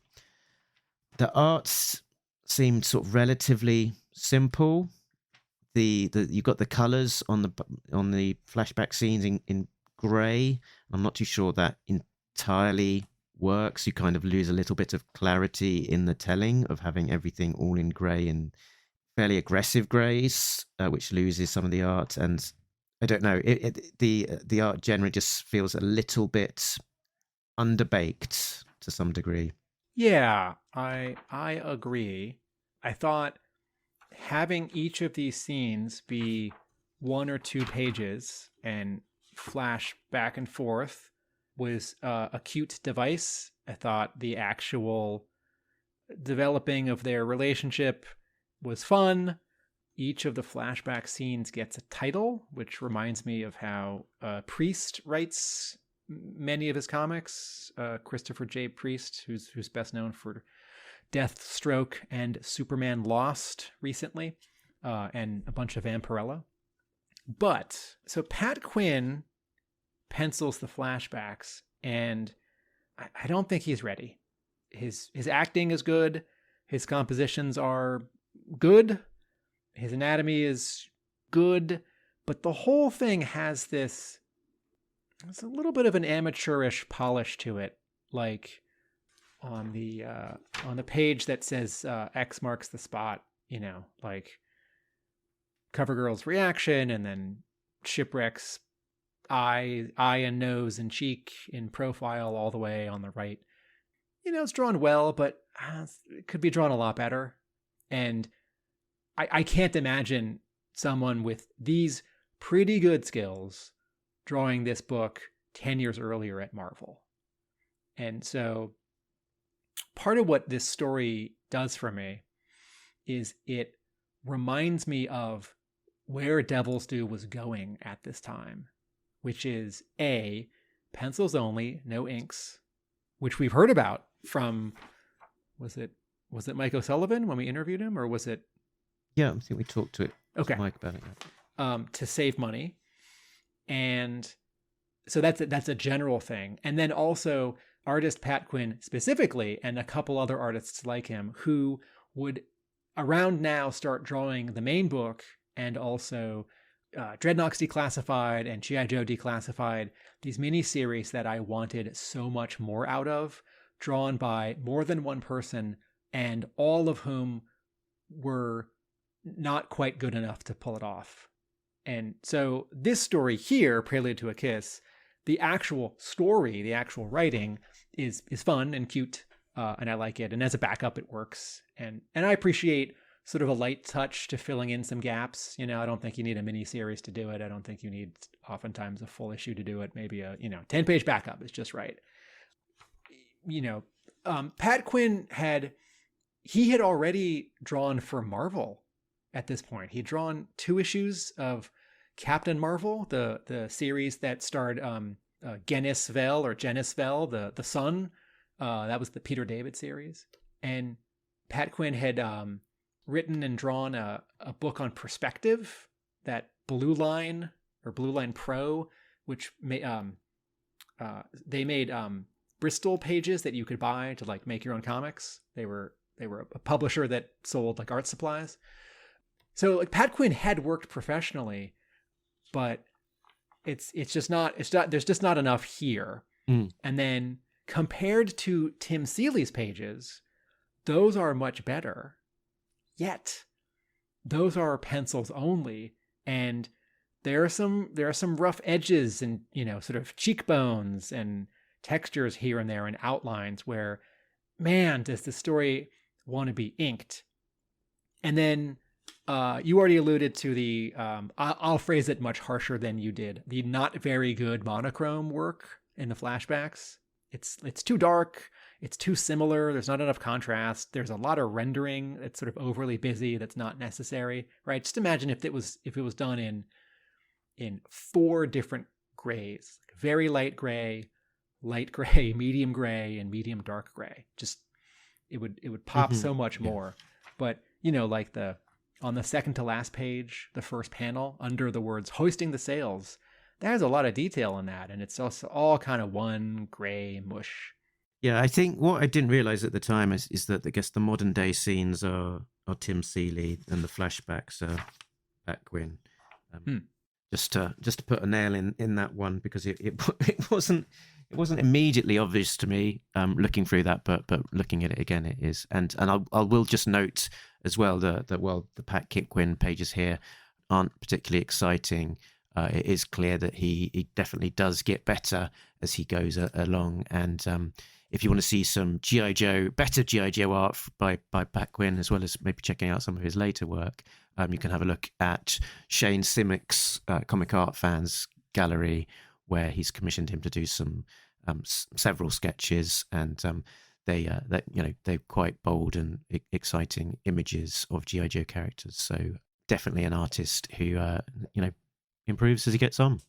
The arts seemed sort of relatively simple. You've got the colours on the flashback scenes in grey. I'm not too sure that entirely works. You kind of lose a little bit of clarity in the telling of having everything all in grey and fairly aggressive greys, which loses some of the art. And I don't know, the art generally just feels a little bit underbaked to some degree. Yeah, I agree. I thought having each of these scenes be 1 or 2 pages and flash back and forth was a cute device. I thought the actual developing of their relationship was fun. Each of the flashback scenes gets a title, which reminds me of how Priest writes many of his comics. Christopher J. Priest, who's best known for Deathstroke and Superman Lost recently, and a bunch of Vampirella. But so Pat Quinn pencils the flashbacks, and I don't think he's ready. His acting is good. His compositions are good. His anatomy is good. But the whole thing has this, it's a little bit of an amateurish polish to it. Like on the page that says X marks the spot, like CoverGirl's reaction, and then Shipwreck's eye and nose and cheek in profile all the way on the right. It's drawn well, but it could be drawn a lot better. And I can't imagine someone with these pretty good skills drawing this book 10 years earlier at Marvel. And so part of what this story does for me is it reminds me of where Devil's Due was going at this time, which is A, pencils only, no inks, which we've heard about from, was it Mike O'Sullivan when we interviewed him, or was it? Yeah, I think we talked to Mike about it. Yeah. To save money. And so that's a general thing. And then also artist Pat Quinn specifically, and a couple other artists like him, who would around now start drawing the main book and also Dreadnoks Declassified and G.I. Joe Declassified, these mini-series that I wanted so much more out of, drawn by more than one person, and all of whom were not quite good enough to pull it off. And so this story here, Prelude to a Kiss, the actual story, the actual writing is fun and cute, and I like it. And as a backup, it works. And I appreciate sort of a light touch to filling in some gaps. I don't think you need a mini series to do it. I don't think you need oftentimes a full issue to do it. Maybe a 10-page backup is just right. Pat Quinn had already drawn for Marvel at this point. He'd drawn 2 issues of Captain Marvel, the series that starred Genis Vell, the son. That was the Peter David series. And Pat Quinn had written and drawn a book on perspective, that Blue Line or Blue Line Pro, which they made Bristol pages that you could buy to like make your own comics. They were a publisher that sold like art supplies. So like Pat Quinn had worked professionally, but there's just not enough here. And then compared to Tim Seeley's pages, those are much better. Yet those are pencils only, and there are some rough edges and sort of cheekbones and textures here and there and outlines where, man, does the story want to be inked. And then you already alluded to the I'll phrase it much harsher than you did, the not very good monochrome work in the flashbacks. It's too dark. It's too similar. There's not enough contrast. There's a lot of rendering that's sort of overly busy that's not necessary, right? Just imagine if it was done in 4 different grays: very light gray, medium gray, and medium dark gray. Just it would pop so much more. But like on the second to last page, the first panel under the words "hoisting the sails," there's a lot of detail in that, and it's also all kind of one gray mush. Yeah, I think what I didn't realize at the time is that I guess the modern day scenes are Tim Seeley and the flashbacks are Pat Quinn. Just to put a nail in that one, because it wasn't immediately obvious to me looking through that, but looking at it again, it is. And I will just note as well that the Pat Quinn pages here aren't particularly exciting. It is clear that he definitely does get better as he goes along. And if you want to see some better G.I. Joe art by Pat Quinn, as well as maybe checking out some of his later work, you can have a look at Shane Simick's Comic Art Fans Gallery, where he's commissioned him to do some several sketches, and they're quite bold and exciting images of G.I. Joe characters. So definitely an artist who improves as he gets on.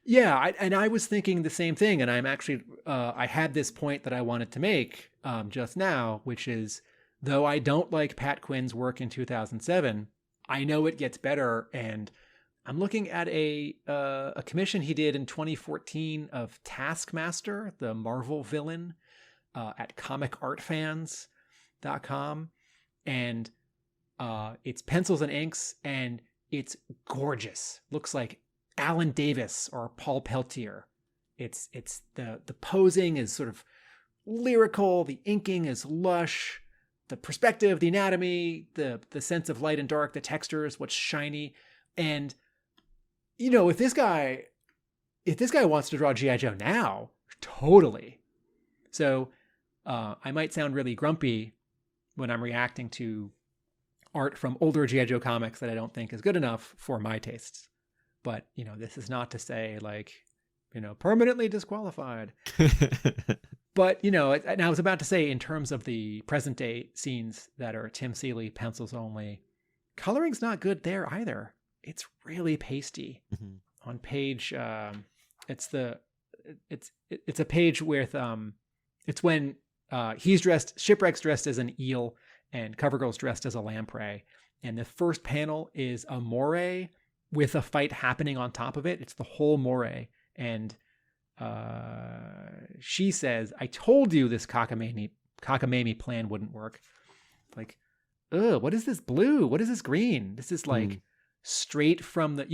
Yeah, I was thinking the same thing, and I'm actually I had this point that I wanted to make just now, which is, though I don't like Pat Quinn's work in 2007, I know it gets better, and I'm looking at a commission he did in 2014 of Taskmaster, the Marvel villain, at comicartfans.com. And it's pencils and inks, and it's gorgeous. Looks like Alan Davis or Paul Peltier. It's the posing is sort of lyrical, the inking is lush, the perspective, the anatomy, the sense of light and dark, the textures, what's shiny. And if this guy wants to draw G.I. Joe now, totally. So I might sound really grumpy when I'm reacting to art from older G.I. Joe comics that I don't think is good enough for my tastes. But, this is not to say permanently disqualified. But, and I was about to say, in terms of the present day scenes that are Tim Seeley pencils only, coloring's not good there either. It's really pasty. Mm-hmm. On page, it's a page with, it's when Shipwreck's dressed as an eel and Covergirl's dressed as a lamprey. And the first panel is a moray with a fight happening on top of it. It's the whole moray. And she says, "I told you this cockamamie plan wouldn't work." Like, ugh, what is this blue? What is this green? This is like straight from the,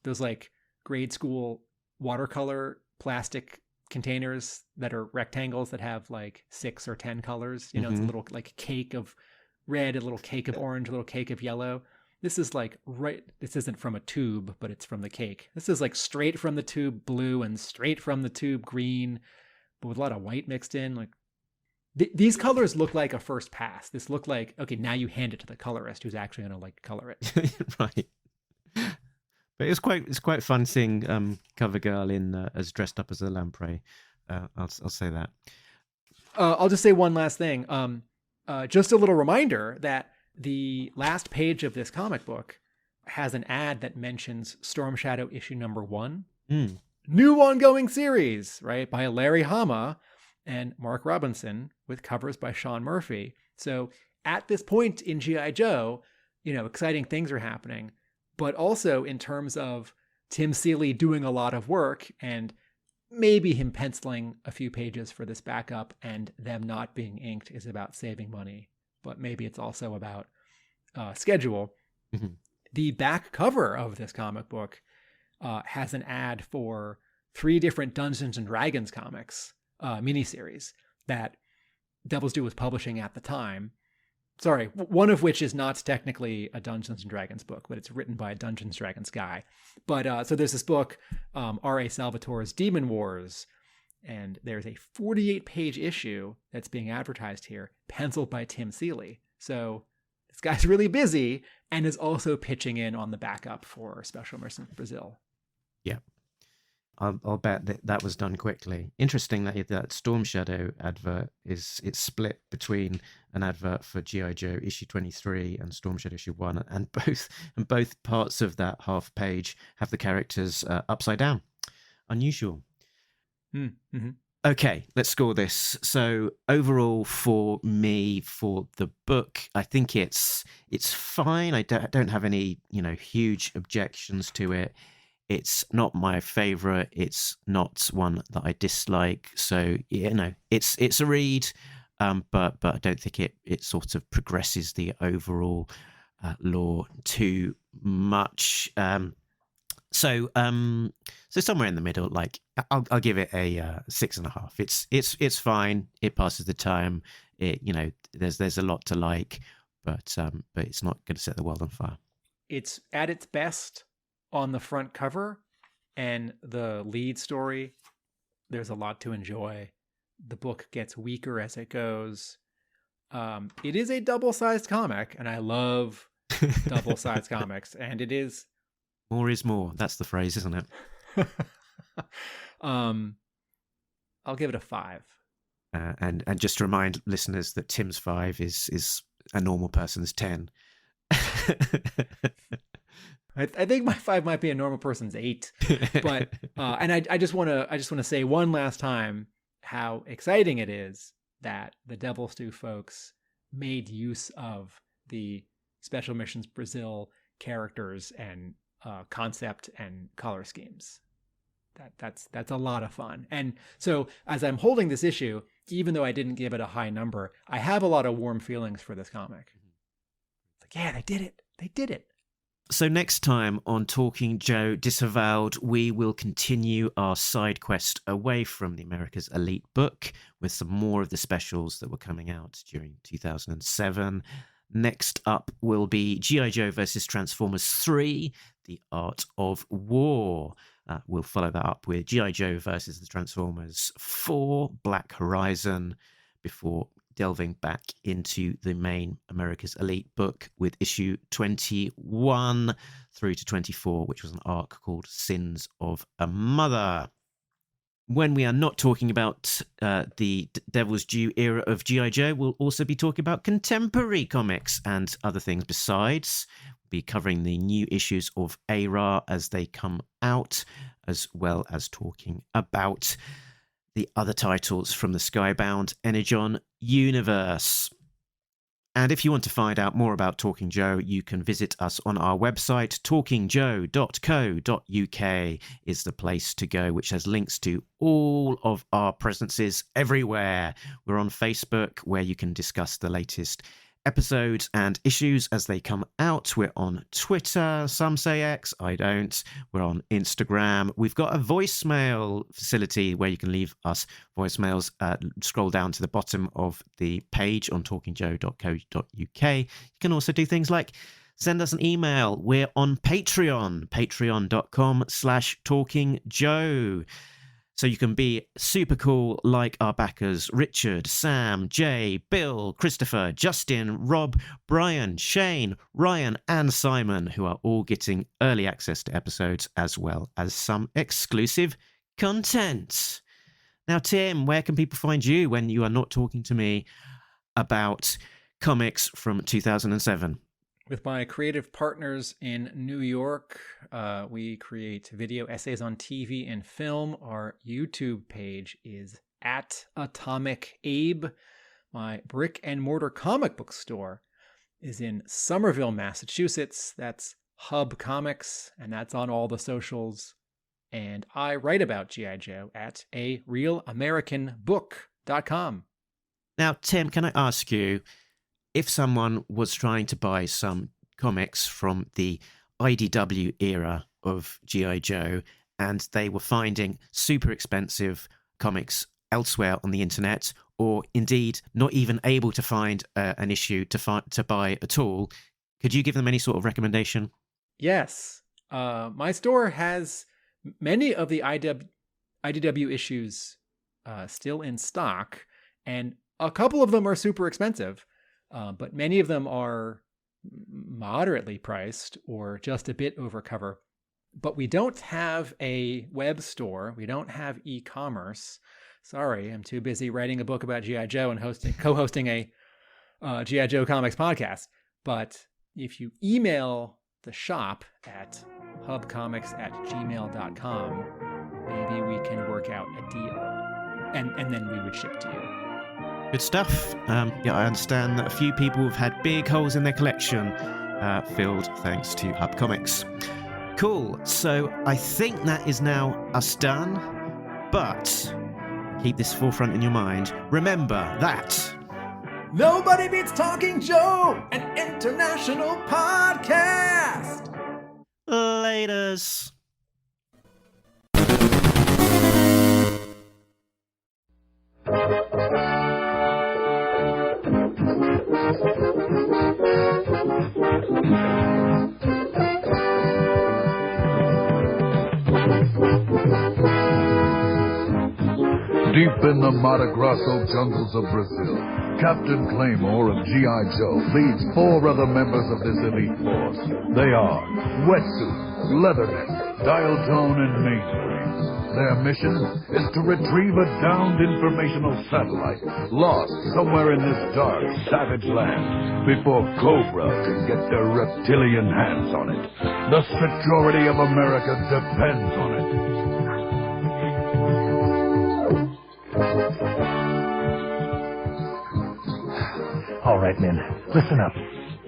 those like grade school watercolor plastic containers that are rectangles that have like 6 or 10 colors. It's a little like cake of red, a little cake of orange, a little cake of yellow. This is like this isn't from a tube, but it's from the cake. This is like straight from the tube blue and straight from the tube green, but with a lot of white mixed in. Like these colors look like a first pass. This looked like, okay, now you hand it to the colorist who's actually going to like color it. Right. But it's quite fun seeing Covergirl in as dressed up as a lamprey. I'll say that. I'll just say one last thing. Just a little reminder that the last page of this comic book has an ad that mentions Storm Shadow issue number 1. New ongoing series, right, by Larry Hama and Mark Robinson, with covers by Sean Murphy. So at this point in G.I. Joe, exciting things are happening. But also in terms of Tim Seeley doing a lot of work and maybe him penciling a few pages for this backup and them not being inked is about saving money. But maybe it's also about schedule. Mm-hmm. The back cover of this comic book has an ad for 3 different Dungeons and Dragons comics, miniseries that Devil's Due was publishing at the time. Sorry, one of which is not technically a Dungeons and Dragons book, but it's written by a Dungeons and Dragons guy. But so there's this book, R.A. Salvatore's Demon Wars, and there's a 48-page issue that's being advertised here, penciled by Tim Seeley. So this guy's really busy and is also pitching in on the backup for Special Missions Brazil. Yeah. I'll bet that was done quickly. Interesting that Storm Shadow advert it's split between an advert for G.I. Joe issue 23 and Storm Shadow issue 1, and both parts of that half page have the characters upside down. Unusual. Mm-hmm. Okay, let's score this. So overall, for me, for the book, I think it's fine. I don't have any huge objections to it. It's not my favorite. It's not one that I dislike. So it's a read, but I don't think it sort of progresses the overall lore too much. So somewhere in the middle, like I'll give it a 6.5. It's fine. It passes the time. There's a lot to like, but it's not going to set the world on fire. It's at its best on the front cover, and the lead story, there's a lot to enjoy. The book gets weaker as it goes. It is a double-sized comic, and I love double-sized comics, and it is... More is more. That's the phrase, isn't it? I'll give it a 5. And just to remind listeners that Tim's 5 is a normal person's 10. I think my 5 might be a normal person's 8, but and I just want to say one last time how exciting it is that the Devil's Due folks made use of the Special Missions Brazil characters and concept and color schemes. That's a lot of fun. And so as I'm holding this issue, even though I didn't give it a high number, I have a lot of warm feelings for this comic. It's like, yeah, they did it. They did it. So next time on Talking Joe Disavowed, we will continue our side quest away from the America's Elite book with some more of the specials that were coming out during 2007. Next up will be G.I. Joe versus Transformers 3, The Art of War. We'll follow that up with G.I. Joe versus the Transformers 4, Black Horizon, before delving back into the main America's Elite book with issue 21 through to 24, which was an arc called Sins of a Mother. When we are not talking about the Devil's Due era of G.I. Joe, we'll also be talking about contemporary comics and other things besides. We'll be covering the new issues of A-Ra as they come out, as well as talking about the other titles from the Skybound Energon universe. And if you want to find out more about Talking Joe, you can visit us on our website. talkingjoe.co.uk is the place to go, which has links to all of our presences everywhere. We're on Facebook, where you can discuss the latest episodes and issues as they come out. We're on Twitter. Some say X, I don't. We're on Instagram. We've got a voicemail facility where you can leave us voicemails. Scroll down to the bottom of the page on talkingjoe.co.uk. You can also do things like send us an email. We're on Patreon, patreon.com/talkingjoe. So you can be super cool like our backers Richard, Sam, Jay, Bill, Christopher, Justin, Rob, Brian, Shane, Ryan and Simon, who are all getting early access to episodes as well as some exclusive content. Now, Tim, where can people find you when you are not talking to me about comics from 2007? With my creative partners in New York, we create video essays on TV and film. Our YouTube page is @AtomicAbe. My brick and mortar comic book store is in Somerville, Massachusetts. That's Hub Comics, and that's on all the socials. And I write about G.I. Joe at arealamericanbook.com. Now, Tim, can I ask you, if someone was trying to buy some comics from the IDW era of G.I. Joe and they were finding super expensive comics elsewhere on the internet, or indeed not even able to find an issue to buy at all, could you give them any sort of recommendation? Yes. My store has many of the IDW issues still in stock, and a couple of them are super expensive. But many of them are moderately priced or just a bit over cover. But we don't have a web store. We don't have e-commerce. Sorry, I'm too busy writing a book about G.I. Joe and co-hosting a G.I. Joe Comics podcast. But if you email the shop at hubcomics@gmail.com, maybe we can work out a deal. And then we would ship to you. Good stuff. Yeah, I understand that a few people have had big holes in their collection filled thanks to Hub Comics. Cool. So I think that is now us done. But keep this forefront in your mind. Remember that Nobody Beats Talking Joe, an international podcast. Laters. Deep in the Mato Grosso jungles of Brazil, Captain Claymore of G.I. Joe leads 4 other members of this elite force. They are Wetsuit, Leatherneck, Dial Tone, and Mainframe. Their mission is to retrieve a downed informational satellite lost somewhere in this dark, savage land before Cobra can get their reptilian hands on it. The security of America depends on it. All right, men, listen up.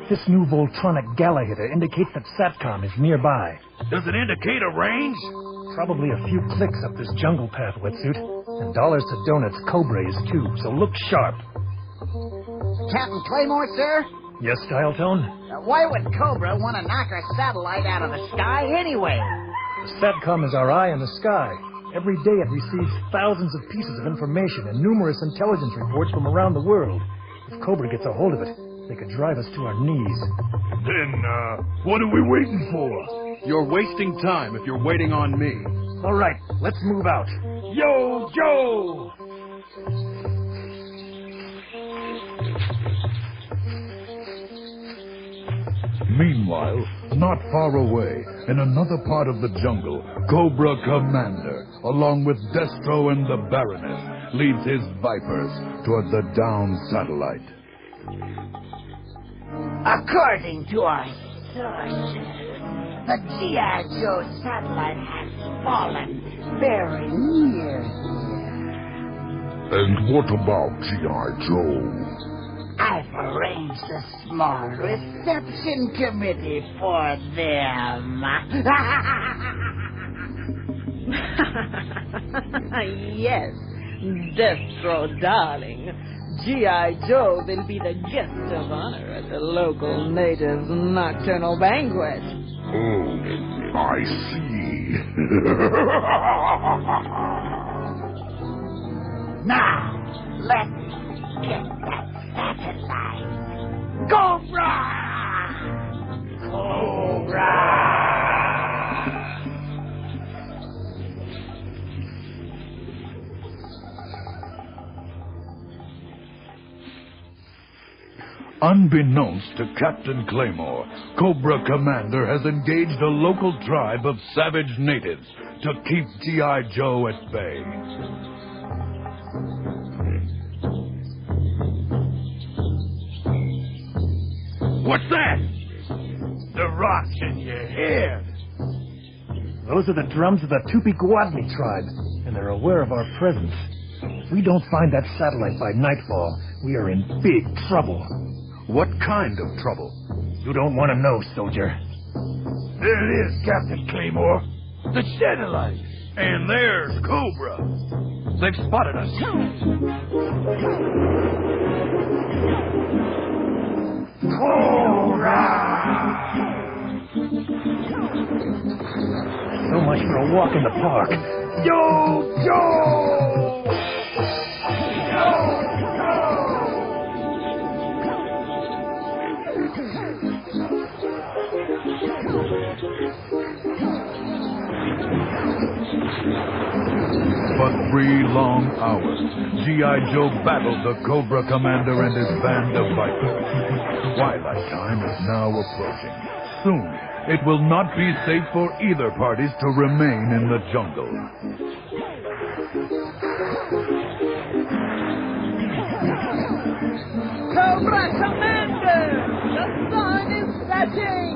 This new Voltronic Gala hitter indicates that SATCOM is nearby. Does it indicate a range? Probably a few clicks up this jungle path, Wetsuit. And dollars to donuts, Cobra is too, so look sharp. Captain Claymore, sir? Yes, Dial Tone? Why would Cobra want to knock our satellite out of the sky anyway? The SATCOM is our eye in the sky. Every day it receives thousands of pieces of information and numerous intelligence reports from around the world. If Cobra gets a hold of it, they could drive us to our knees. Then, what are we waiting for? You're wasting time if you're waiting on me. All right, let's move out. Yo, Joe! Meanwhile, not far away, in another part of the jungle, Cobra Commander, along with Destro and the Baroness, leads his Vipers toward the downed satellite. According to our sources, the G.I. Joe satellite has fallen very near here. And what about G.I. Joe? I've arranged a small reception committee for them. Yes, Destro, darling. G.I. Joe will be the guest of honor at the local natives' nocturnal banquet. Oh, I see. Now, let's get that satellite. Cobra! Cobra! Unbeknownst to Captain Claymore, Cobra Commander has engaged a local tribe of savage natives to keep G.I. Joe at bay. What's that? The rocks in your head. Those are the drums of the Tupi-Guadni tribe, and they're aware of our presence. If we don't find that satellite by nightfall, we are in big trouble. What kind of trouble? You don't want to know, soldier. There it is, Captain Claymore. The satellite. And there's Cobra. They've spotted us. Cobra! So much for a walk in the park. Yo, Joe! For 3 long hours, G.I. Joe battled the Cobra Commander and his band of Vipers. Twilight time is now approaching. Soon, it will not be safe for either parties to remain in the jungle. Cobra Commander! The sun is setting!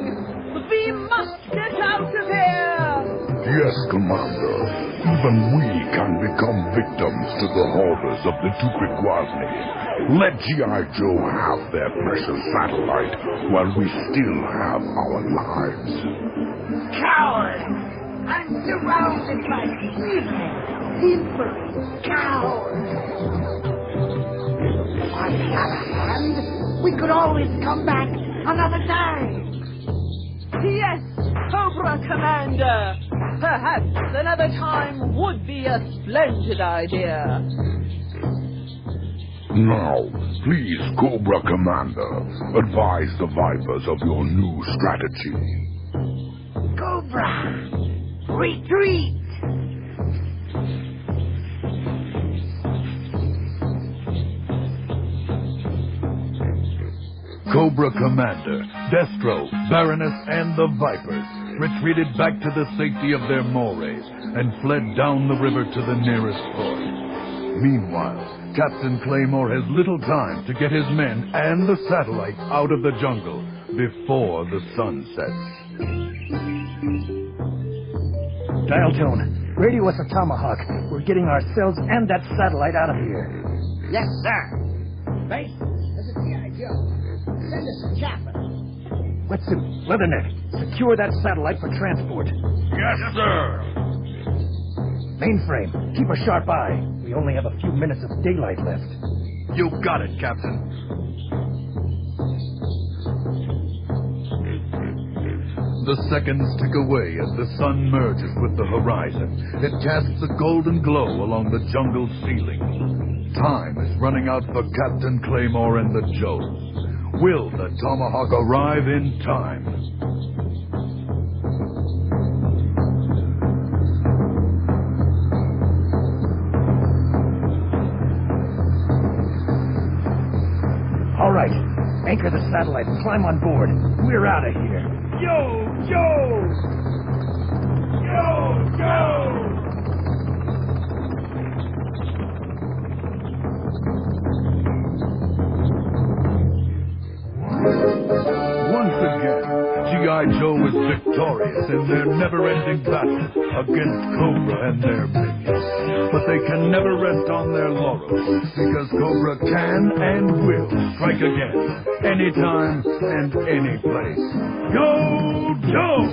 We must get out of here! Yes, Commander. Even we can become victims to the horrors of the Tupi-Guadni. Let G.I. Joe have their precious satellite while we still have our lives. Coward! I'm surrounded by evil cowards. On the other hand, we could always come back another time. Yes, Cobra Commander! Perhaps another time would be a splendid idea. Now, please, Cobra Commander, advise the Vipers of your new strategy. Cobra! Retreat! Cobra Commander, Destro, Baroness, and the Vipers retreated back to the safety of their morays and fled down the river to the nearest port. Meanwhile, Captain Claymore has little time to get his men and the satellite out of the jungle before the sun sets. Dial tone. Radio us a tomahawk. We're getting ourselves and that satellite out of here. Yes, sir. Base, this is G.I. Joe. Send us a chopper. Wetsuit, Leatherneck, secure that satellite for transport. Yes, sir. Mainframe, keep a sharp eye. We only have a few minutes of daylight left. You got it, Captain. The seconds tick away as the sun merges with the horizon. It casts a golden glow along the jungle ceiling. Time is running out for Captain Claymore and the Joe. Will the Tomahawk arrive in time? All right, anchor the satellite and climb on board. We're out of here. Yo, Joe! Yo, Joe! Once again, G.I. Joe is victorious in their never-ending battle against Cobra and their minions. But they can never rest on their laurels, because Cobra can and will strike again, anytime and any place. Yo, Joe!